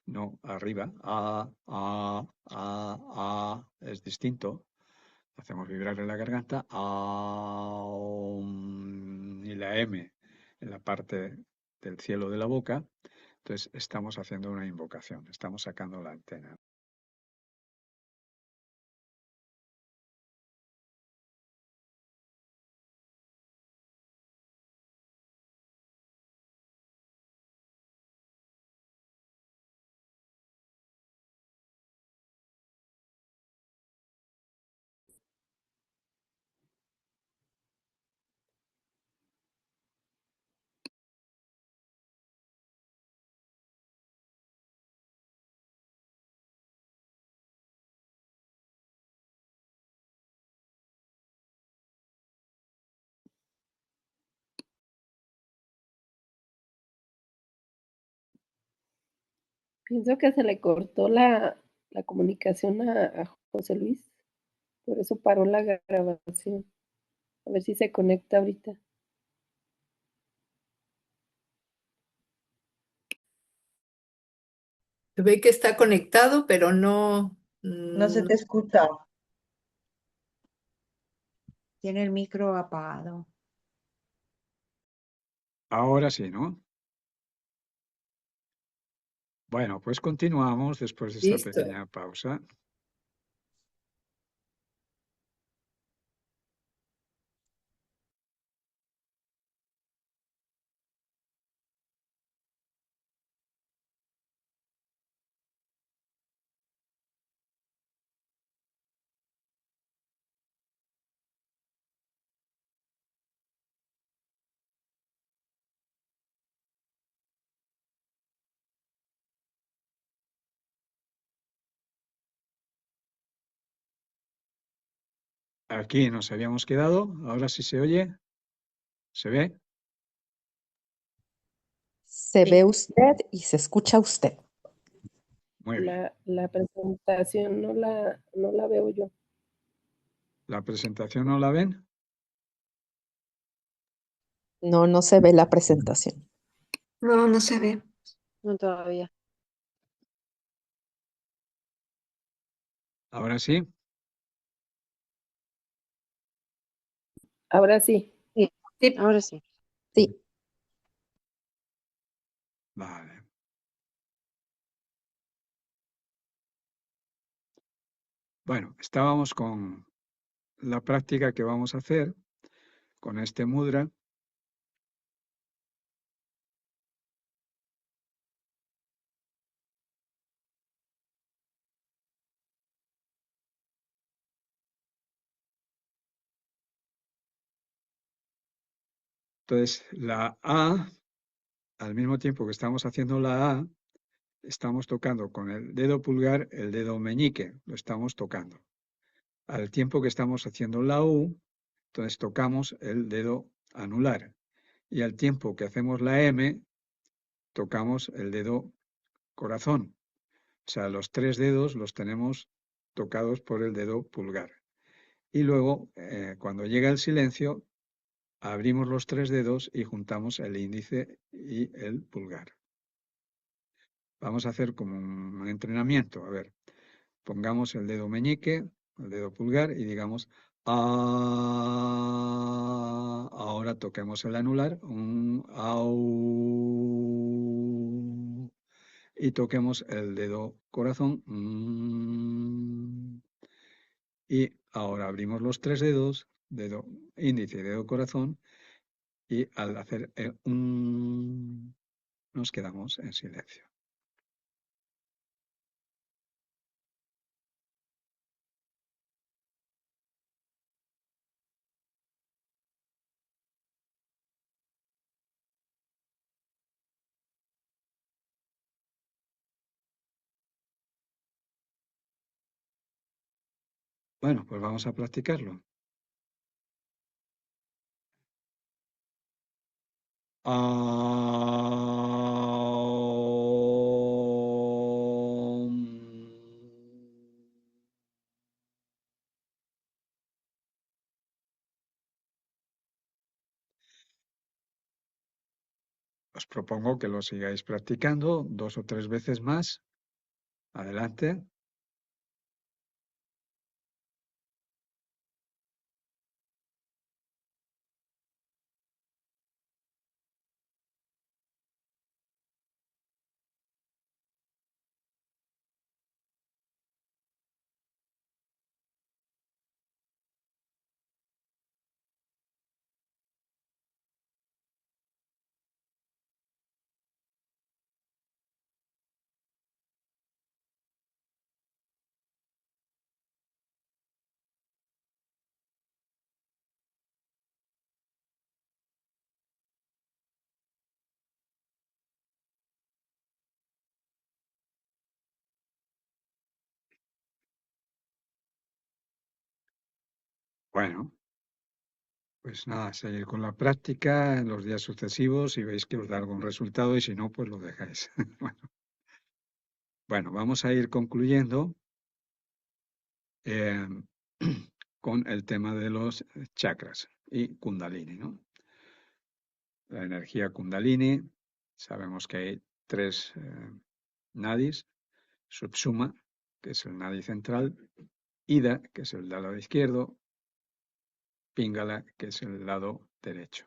no arriba, es distinto. Hacemos vibrar en la garganta, y la M en la parte del cielo de la boca. Entonces estamos haciendo una invocación, estamos sacando la antena. Pienso que se le cortó la comunicación a José Luis, por eso paró la grabación. A ver si se conecta ahorita. Se ve que está conectado, pero no. No se te escucha. Tiene el micro apagado. Ahora sí, ¿no? Bueno, pues continuamos después de esta Listo. pequeña pausa. Aquí nos habíamos quedado, ahora sí se oye, ¿se ve? Se Sí. ve usted y se escucha usted. Muy bien. La presentación no la veo yo. ¿La presentación no la ven? No, no se ve la presentación. No, no se ve. No todavía. Ahora sí. Ahora sí. Sí, Sí. ahora sí. Sí, Vale. Bueno, estábamos con la práctica que vamos a hacer con este mudra. Entonces, la A, al mismo tiempo que estamos haciendo la A, estamos tocando con el dedo pulgar el dedo meñique, lo estamos tocando. Al tiempo que estamos haciendo la U, entonces tocamos el dedo anular. Y al tiempo que hacemos la M, tocamos el dedo corazón. O sea, los tres dedos los tenemos tocados por el dedo pulgar. Y luego, cuando llega el silencio, abrimos los tres dedos y juntamos el índice y el pulgar. Vamos a hacer como un entrenamiento. A ver, pongamos el dedo meñique, el dedo pulgar y digamos "ah". Ahora toquemos el anular, un au. Y toquemos el dedo corazón. Y ahora abrimos los 3 dedos, dedo índice y dedo corazón, y al hacer nos quedamos en silencio. Bueno, pues vamos a practicarlo. Aum. Os propongo que lo sigáis practicando 2 o 3 veces más. Adelante. Bueno, pues nada, seguir con la práctica en los días sucesivos y veis que os da algún resultado y si no, pues lo dejáis. Bueno, vamos a ir concluyendo eh, con el tema de los chakras y Kundalini, ¿no? La energía Kundalini, sabemos que hay 3 nadis, Subsuma, que es el nadi central, Ida, que es el del lado izquierdo, Pingala, que es el lado derecho.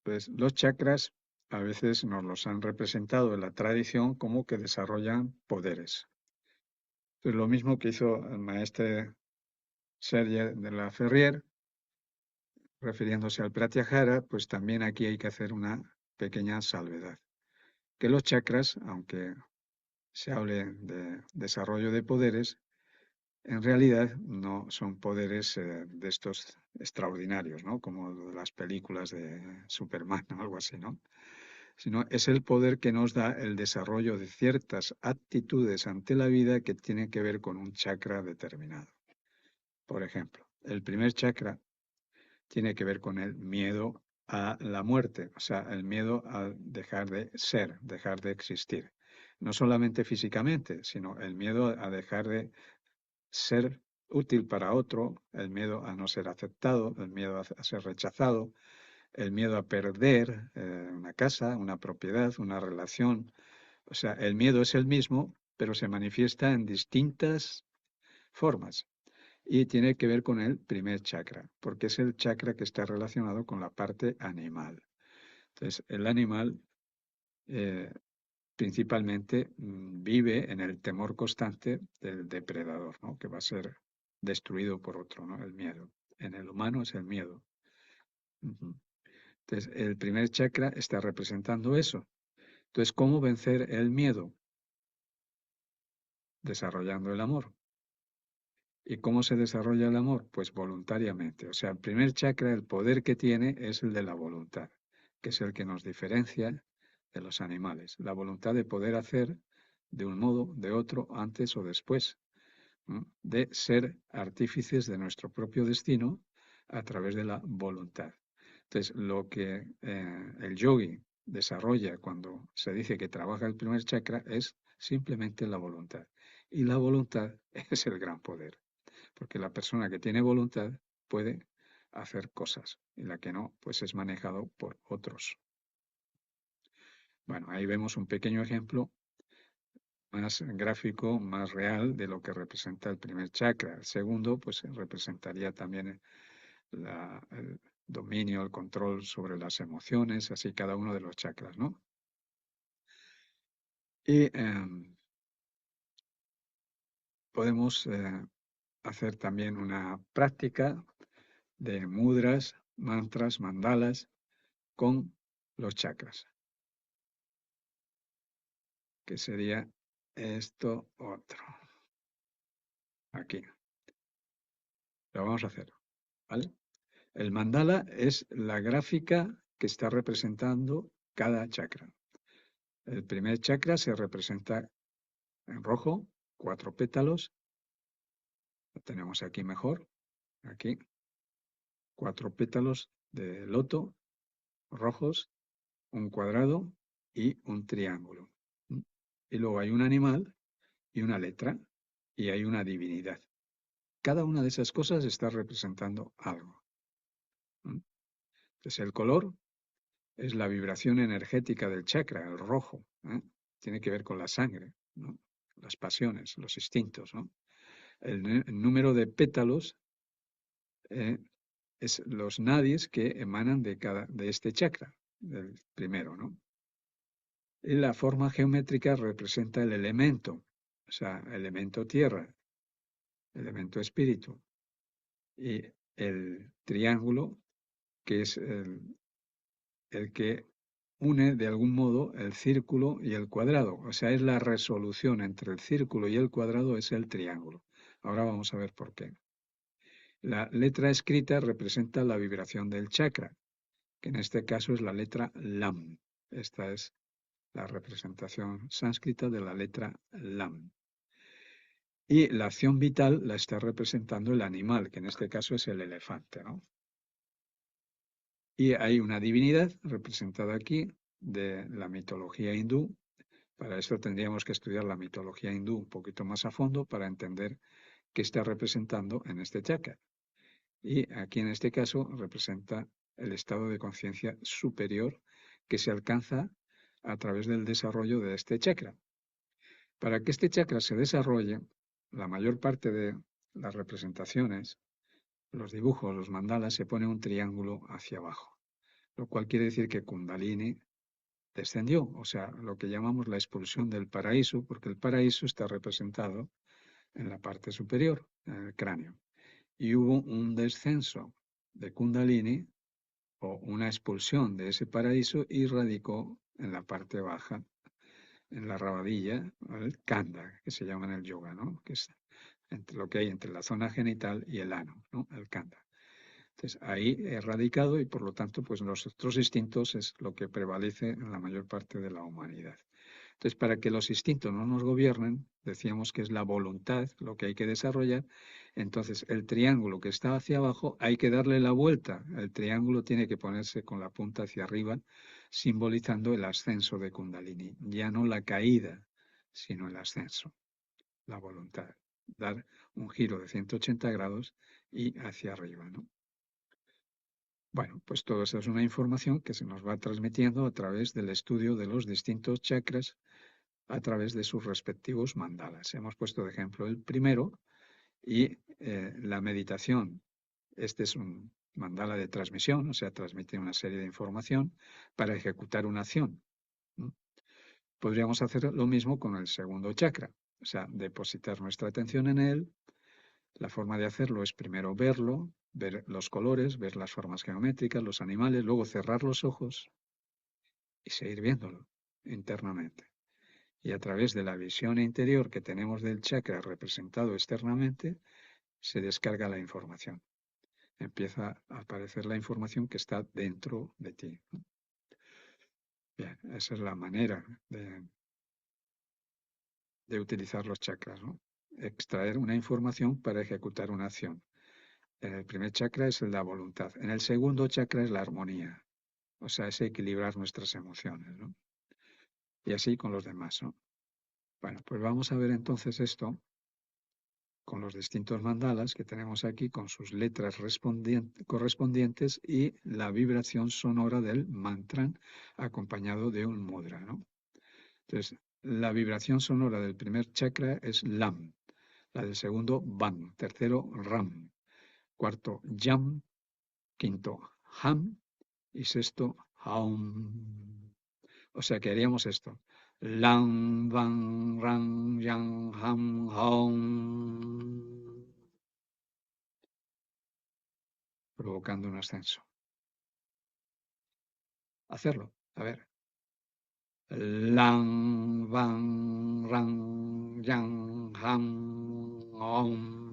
Pues los chakras a veces nos los han representado en la tradición como que desarrollan poderes. Entonces, lo mismo que hizo el maestre Serge de la Ferrier, refiriéndose al Pratyahara, pues también aquí hay que hacer una pequeña salvedad. Que los chakras, aunque se hable de desarrollo de poderes, en realidad no son poderes de estos extraordinarios, ¿no? Como de las películas de Superman o algo así, ¿no? Sino es el poder que nos da el desarrollo de ciertas actitudes ante la vida que tienen que ver con un chakra determinado. Por ejemplo, el primer chakra tiene que ver con el miedo a la muerte, o sea, el miedo a dejar de ser, dejar de existir. No solamente físicamente, sino el miedo a dejar de ser útil para otro, el miedo a no ser aceptado, el miedo a ser rechazado, el miedo a perder una casa, una propiedad, una relación. O sea, el miedo es el mismo, pero se manifiesta en distintas formas. Y tiene que ver con el primer chakra, porque es el chakra que está relacionado con la parte animal. Entonces, el animal eh, principalmente vive en el temor constante del depredador, ¿no? Que va a ser destruido por otro, ¿no? El miedo. En el humano es el miedo. Entonces, el primer chakra está representando eso. Entonces, ¿cómo vencer el miedo? Desarrollando el amor. ¿Y cómo se desarrolla el amor? Pues voluntariamente. O sea, el primer chakra, el poder que tiene es el de la voluntad, que es el que nos diferencia de los animales. La voluntad de poder hacer de un modo, de otro, antes o después, ¿no? De ser artífices de nuestro propio destino a través de la voluntad. Entonces, lo que el yogi desarrolla cuando se dice que trabaja el primer chakra es simplemente la voluntad. Y la voluntad es el gran poder, porque la persona que tiene voluntad puede hacer cosas y la que no, pues es manejado por otros. Bueno, ahí vemos un pequeño ejemplo más gráfico, más real de lo que representa el primer chakra. El segundo, pues representaría también el dominio, el control sobre las emociones, así cada uno de los chakras, ¿no? Y podemos hacer también una práctica de mudras, mantras, mandalas con los chakras, que sería esto otro. Aquí. Lo vamos a hacer, ¿vale? El mandala es la gráfica que está representando cada chakra. El primer chakra se representa en rojo, 4 pétalos. Lo tenemos aquí mejor. Aquí. 4 pétalos de loto rojos, un cuadrado y un triángulo. ¿Mm? Y luego hay un animal y una letra y hay una divinidad. Cada una de esas cosas está representando algo. ¿Mm? Entonces el color es la vibración energética del chakra, el rojo. Tiene que ver con la sangre, ¿no? Las pasiones, los instintos, ¿no? El número de pétalos es los nadis que emanan de este chakra, del primero, ¿no? Y la forma geométrica representa el elemento, o sea, elemento tierra, elemento espíritu, y el triángulo, que es el que une de algún modo el círculo y el cuadrado. O sea, es la resolución entre el círculo y el cuadrado, es el triángulo. Ahora vamos a ver por qué. La letra escrita representa la vibración del chakra, que en este caso es la letra LAM. Esta es la representación sánscrita de la letra LAM. Y la acción vital la está representando el animal, que en este caso es el elefante, ¿no? Y hay una divinidad representada aquí de la mitología hindú. Para eso tendríamos que estudiar la mitología hindú un poquito más a fondo para entender qué está representando en este chakra. Y aquí en este caso representa el estado de conciencia superior que se alcanza a través del desarrollo de este chakra. Para que este chakra se desarrolle, la mayor parte de las representaciones, los dibujos, los mandalas, se pone un triángulo hacia abajo, lo cual quiere decir que Kundalini descendió, o sea, lo que llamamos la expulsión del paraíso, porque el paraíso está representado en la parte superior, en el cráneo. Y hubo un descenso de Kundalini o una expulsión de ese paraíso y radicó en la parte baja, en la rabadilla, el kanda, que se llama en el yoga, ¿no? Que es entre lo que hay entre la zona genital y el ano, ¿no? El kanda. Entonces, ahí es radicado y por lo tanto, pues los otros instintos es lo que prevalece en la mayor parte de la humanidad. Entonces, para que los instintos no nos gobiernen, decíamos que es la voluntad lo que hay que desarrollar. Entonces, el triángulo que está hacia abajo hay que darle la vuelta. El triángulo tiene que ponerse con la punta hacia arriba, simbolizando el ascenso de Kundalini. Ya no la caída, sino el ascenso, la voluntad. Dar un giro de 180 grados y hacia arriba, ¿no? Bueno, pues todo eso es una información que se nos va transmitiendo a través del estudio de los distintos chakras a través de sus respectivos mandalas. Hemos puesto de ejemplo el primero y la meditación. Este es un mandala de transmisión, o sea, transmite una serie de información para ejecutar una acción. Podríamos hacer lo mismo con el segundo chakra, o sea, depositar nuestra atención en él. La forma de hacerlo es primero verlo, ver los colores, ver las formas geométricas, los animales, luego cerrar los ojos y seguir viéndolo internamente. Y a través de la visión interior que tenemos del chakra representado externamente, se descarga la información. Empieza a aparecer la información que está dentro de ti. Bien, esa es la manera de utilizar los chakras, ¿no? Extraer una información para ejecutar una acción. El primer chakra es la voluntad. En el segundo chakra es la armonía. O sea, es equilibrar nuestras emociones, ¿no? Y así con los demás, ¿no? Bueno, pues vamos a ver entonces esto con los distintos mandalas que tenemos aquí, con sus letras correspondientes y la vibración sonora del mantra acompañado de un mudra, ¿no? Entonces, la vibración sonora del primer chakra es Lam, la del segundo Bam, tercero Ram, cuarto Yam, quinto Ham y sexto Haum. O sea que haríamos esto. Lang, Van, Ran, Yang, Ham, Hom, provocando un ascenso. Hacerlo, a ver. Lang, Van, Ran, Yang, Ham, Om.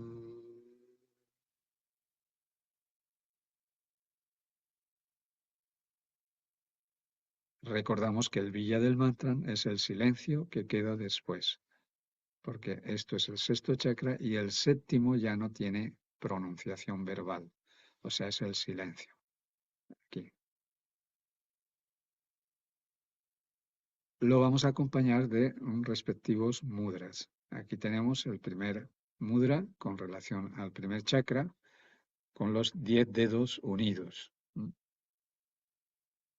Recordamos que el villa del mantra es el silencio que queda después, porque esto es el sexto chakra y el séptimo ya no tiene pronunciación verbal, o sea, es el silencio. Aquí. Lo vamos a acompañar de respectivos mudras. Aquí tenemos el primer mudra con relación al primer chakra, con los 10 dedos unidos.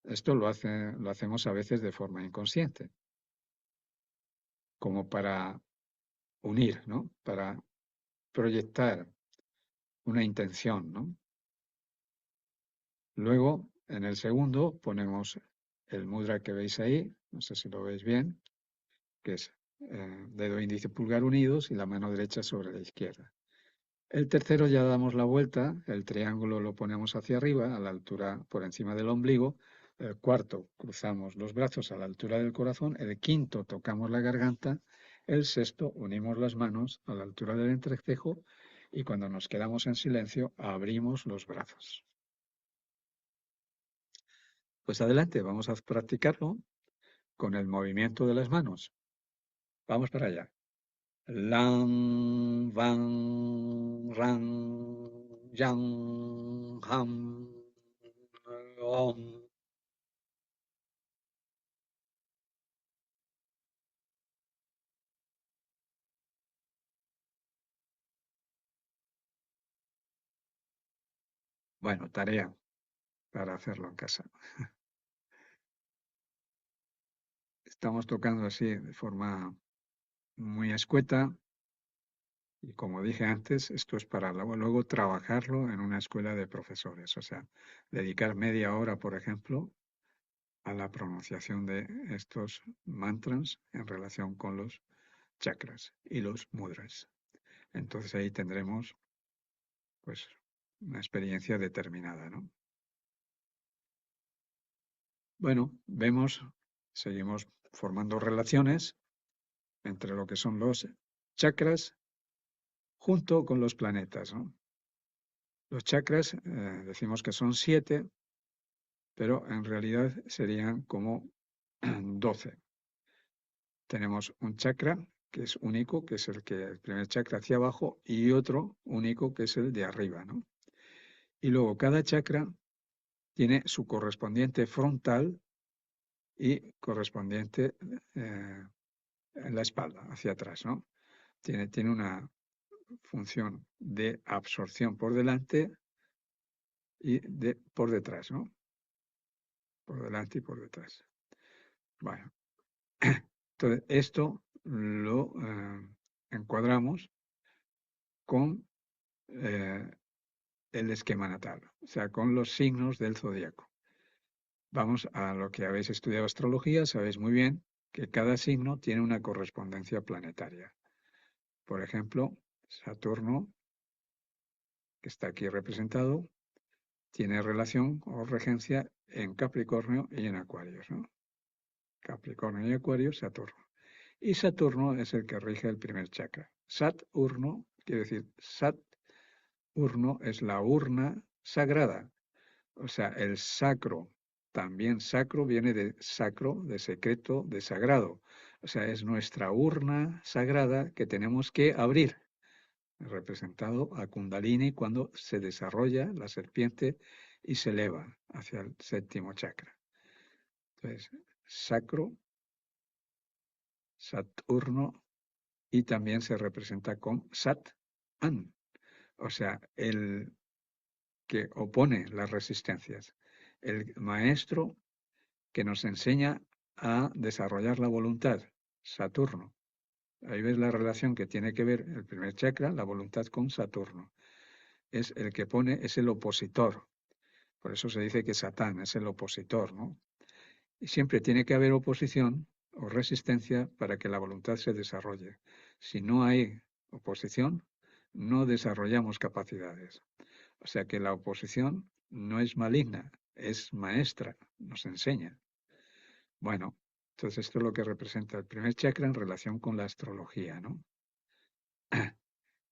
Esto lo hacemos a veces de forma inconsciente, como para unir, ¿no? Para proyectar una intención, ¿no? Luego, en el segundo, ponemos el mudra que veis ahí, no sé si lo veis bien, que es dedo índice y pulgar unidos y la mano derecha sobre la izquierda. El tercero ya damos la vuelta, el triángulo lo ponemos hacia arriba, a la altura por encima del ombligo. El cuarto, cruzamos los brazos a la altura del corazón. El quinto, tocamos la garganta. El sexto, unimos las manos a la altura del entrecejo y cuando nos quedamos en silencio, abrimos los brazos. Pues adelante, vamos a practicarlo con el movimiento de las manos. Vamos para allá. Lang, Van, Ran, Yang, Ham, Om. Bueno, tarea para hacerlo en casa. Estamos tocando así de forma muy escueta y como dije antes, esto es para luego trabajarlo en una escuela de profesores, o sea, dedicar media hora, por ejemplo, a la pronunciación de estos mantras en relación con los chakras y los mudras. Entonces ahí tendremos pues una experiencia determinada, ¿no? Bueno, seguimos formando relaciones entre lo que son los chakras junto con los planetas, ¿no? Los chakras decimos que son 7, pero en realidad serían como 12. Tenemos un chakra que es único, que es el primer chakra hacia abajo, y otro único que es el de arriba, ¿no? Y luego cada chakra tiene su correspondiente frontal y correspondiente en la espalda, hacia atrás, ¿no? Tiene una función de absorción por delante y por detrás, ¿no? Por delante y por detrás. Bueno, entonces esto lo encuadramos con el esquema natal, o sea, con los signos del zodíaco. Vamos a lo que habéis estudiado astrología, sabéis muy bien que cada signo tiene una correspondencia planetaria. Por ejemplo, Saturno, que está aquí representado, tiene relación o regencia en Capricornio y en Acuario, ¿no? Capricornio y Acuario, Saturno. Y Saturno es el que rige el primer chakra. Saturno, quiere decir, Saturno es la urna sagrada, o sea, el sacro. También sacro viene de sacro, de secreto, de sagrado. O sea, es nuestra urna sagrada que tenemos que abrir, representado a Kundalini cuando se desarrolla la serpiente y se eleva hacia el séptimo chakra. Entonces, sacro, Saturno, y también se representa con Sat-An, o sea, el que opone las resistencias, el maestro que nos enseña a desarrollar la voluntad, Saturno. Ahí ves la relación que tiene que ver el primer chakra, la voluntad, con Saturno. Es el que pone, es el opositor. Por eso se dice que Satán es el opositor, ¿no? Y siempre tiene que haber oposición o resistencia para que la voluntad se desarrolle. Si no hay oposición, no desarrollamos capacidades. O sea que la oposición no es maligna, es maestra, nos enseña. Bueno, entonces esto es lo que representa el primer chakra en relación con la astrología, ¿no?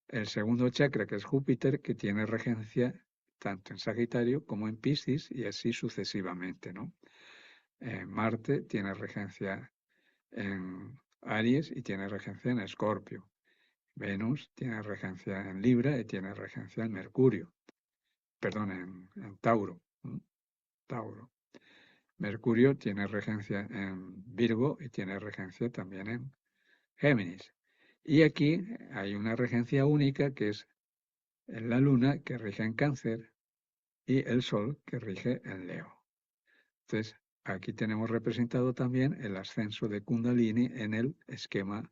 El segundo chakra, que es Júpiter, que tiene regencia tanto en Sagitario como en Piscis y así sucesivamente, ¿no? Marte tiene regencia en Aries y tiene regencia en Escorpio. Venus tiene regencia en Libra y tiene regencia en Mercurio. Perdón, en Tauro. Tauro. Mercurio tiene regencia en Virgo y tiene regencia también en Géminis. Y aquí hay una regencia única que es en la Luna, que rige en Cáncer, y el Sol, que rige en Leo. Entonces, aquí tenemos representado también el ascenso de Kundalini en el esquema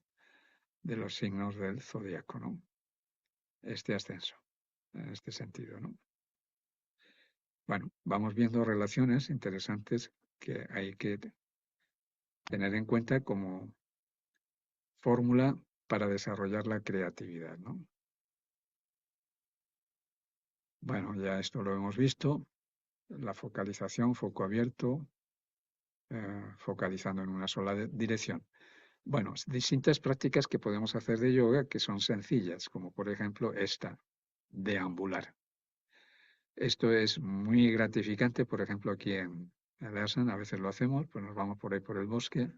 de los signos del zodiaco, ¿no? Este ascenso, en este sentido, ¿no? Bueno, vamos viendo relaciones interesantes que hay que tener en cuenta como fórmula para desarrollar la creatividad, ¿no? Bueno, ya esto lo hemos visto, la focalización, foco abierto, focalizando en una sola dirección. Bueno, distintas prácticas que podemos hacer de yoga que son sencillas, como por ejemplo esta, deambular. Esto es muy gratificante, por ejemplo, aquí en el asana a veces lo hacemos, pues nos vamos por ahí por el bosque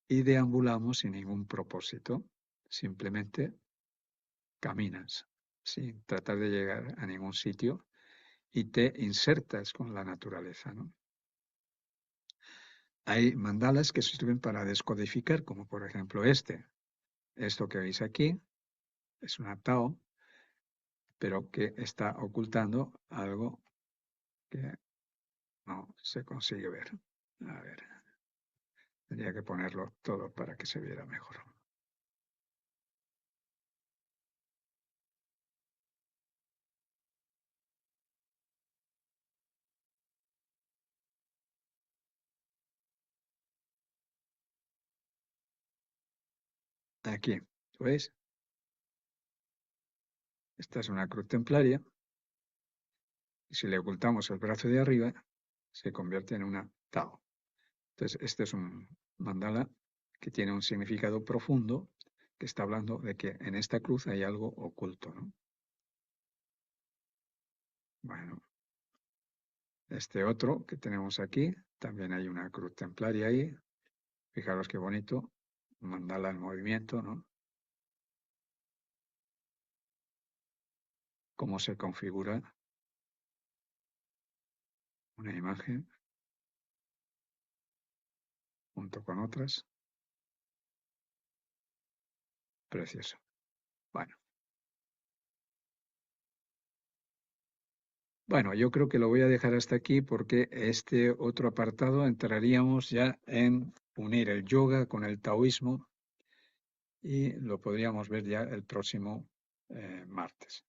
y deambulamos sin ningún propósito, simplemente caminas sin tratar de llegar a ningún sitio y te insertas con la naturaleza, ¿no? Hay mandalas que sirven para descodificar, como por ejemplo este. Esto que veis aquí es una Tao, pero que está ocultando algo que no se consigue ver. A ver, tendría que ponerlo todo para que se viera mejor. Aquí, ¿veis? Esta es una cruz templaria. Y si le ocultamos el brazo de arriba, se convierte en una Tao. Entonces, este es un mandala que tiene un significado profundo, que está hablando de que en esta cruz hay algo oculto, ¿no? Bueno, este otro que tenemos aquí, también hay una cruz templaria ahí. Fijaros qué bonito, mandala en movimiento, ¿no? Cómo se configura una imagen junto con otras. Precioso. Bueno, yo creo que lo voy a dejar hasta aquí porque este otro apartado entraríamos ya en unir el yoga con el taoísmo y lo podríamos ver ya el próximo martes.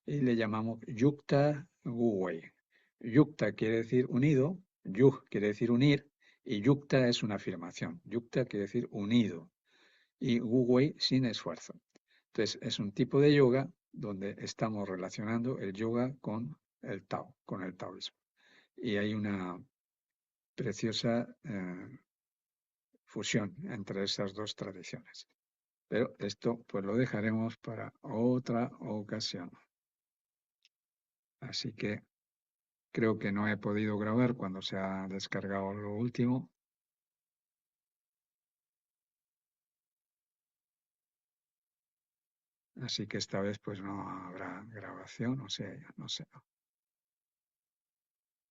Y le llamamos Yukta Guwei. Yukta quiere decir unido, Yug quiere decir unir y Yukta es una afirmación. Yukta quiere decir unido y Guwei sin esfuerzo. Entonces es un tipo de yoga donde estamos relacionando el yoga con el Tao, con el taoísmo. Y hay una preciosa fusión entre esas dos tradiciones. Pero esto pues lo dejaremos para otra ocasión. Así que creo que no he podido grabar cuando se ha descargado lo último. Así que esta vez pues no habrá grabación, o sea, no sé.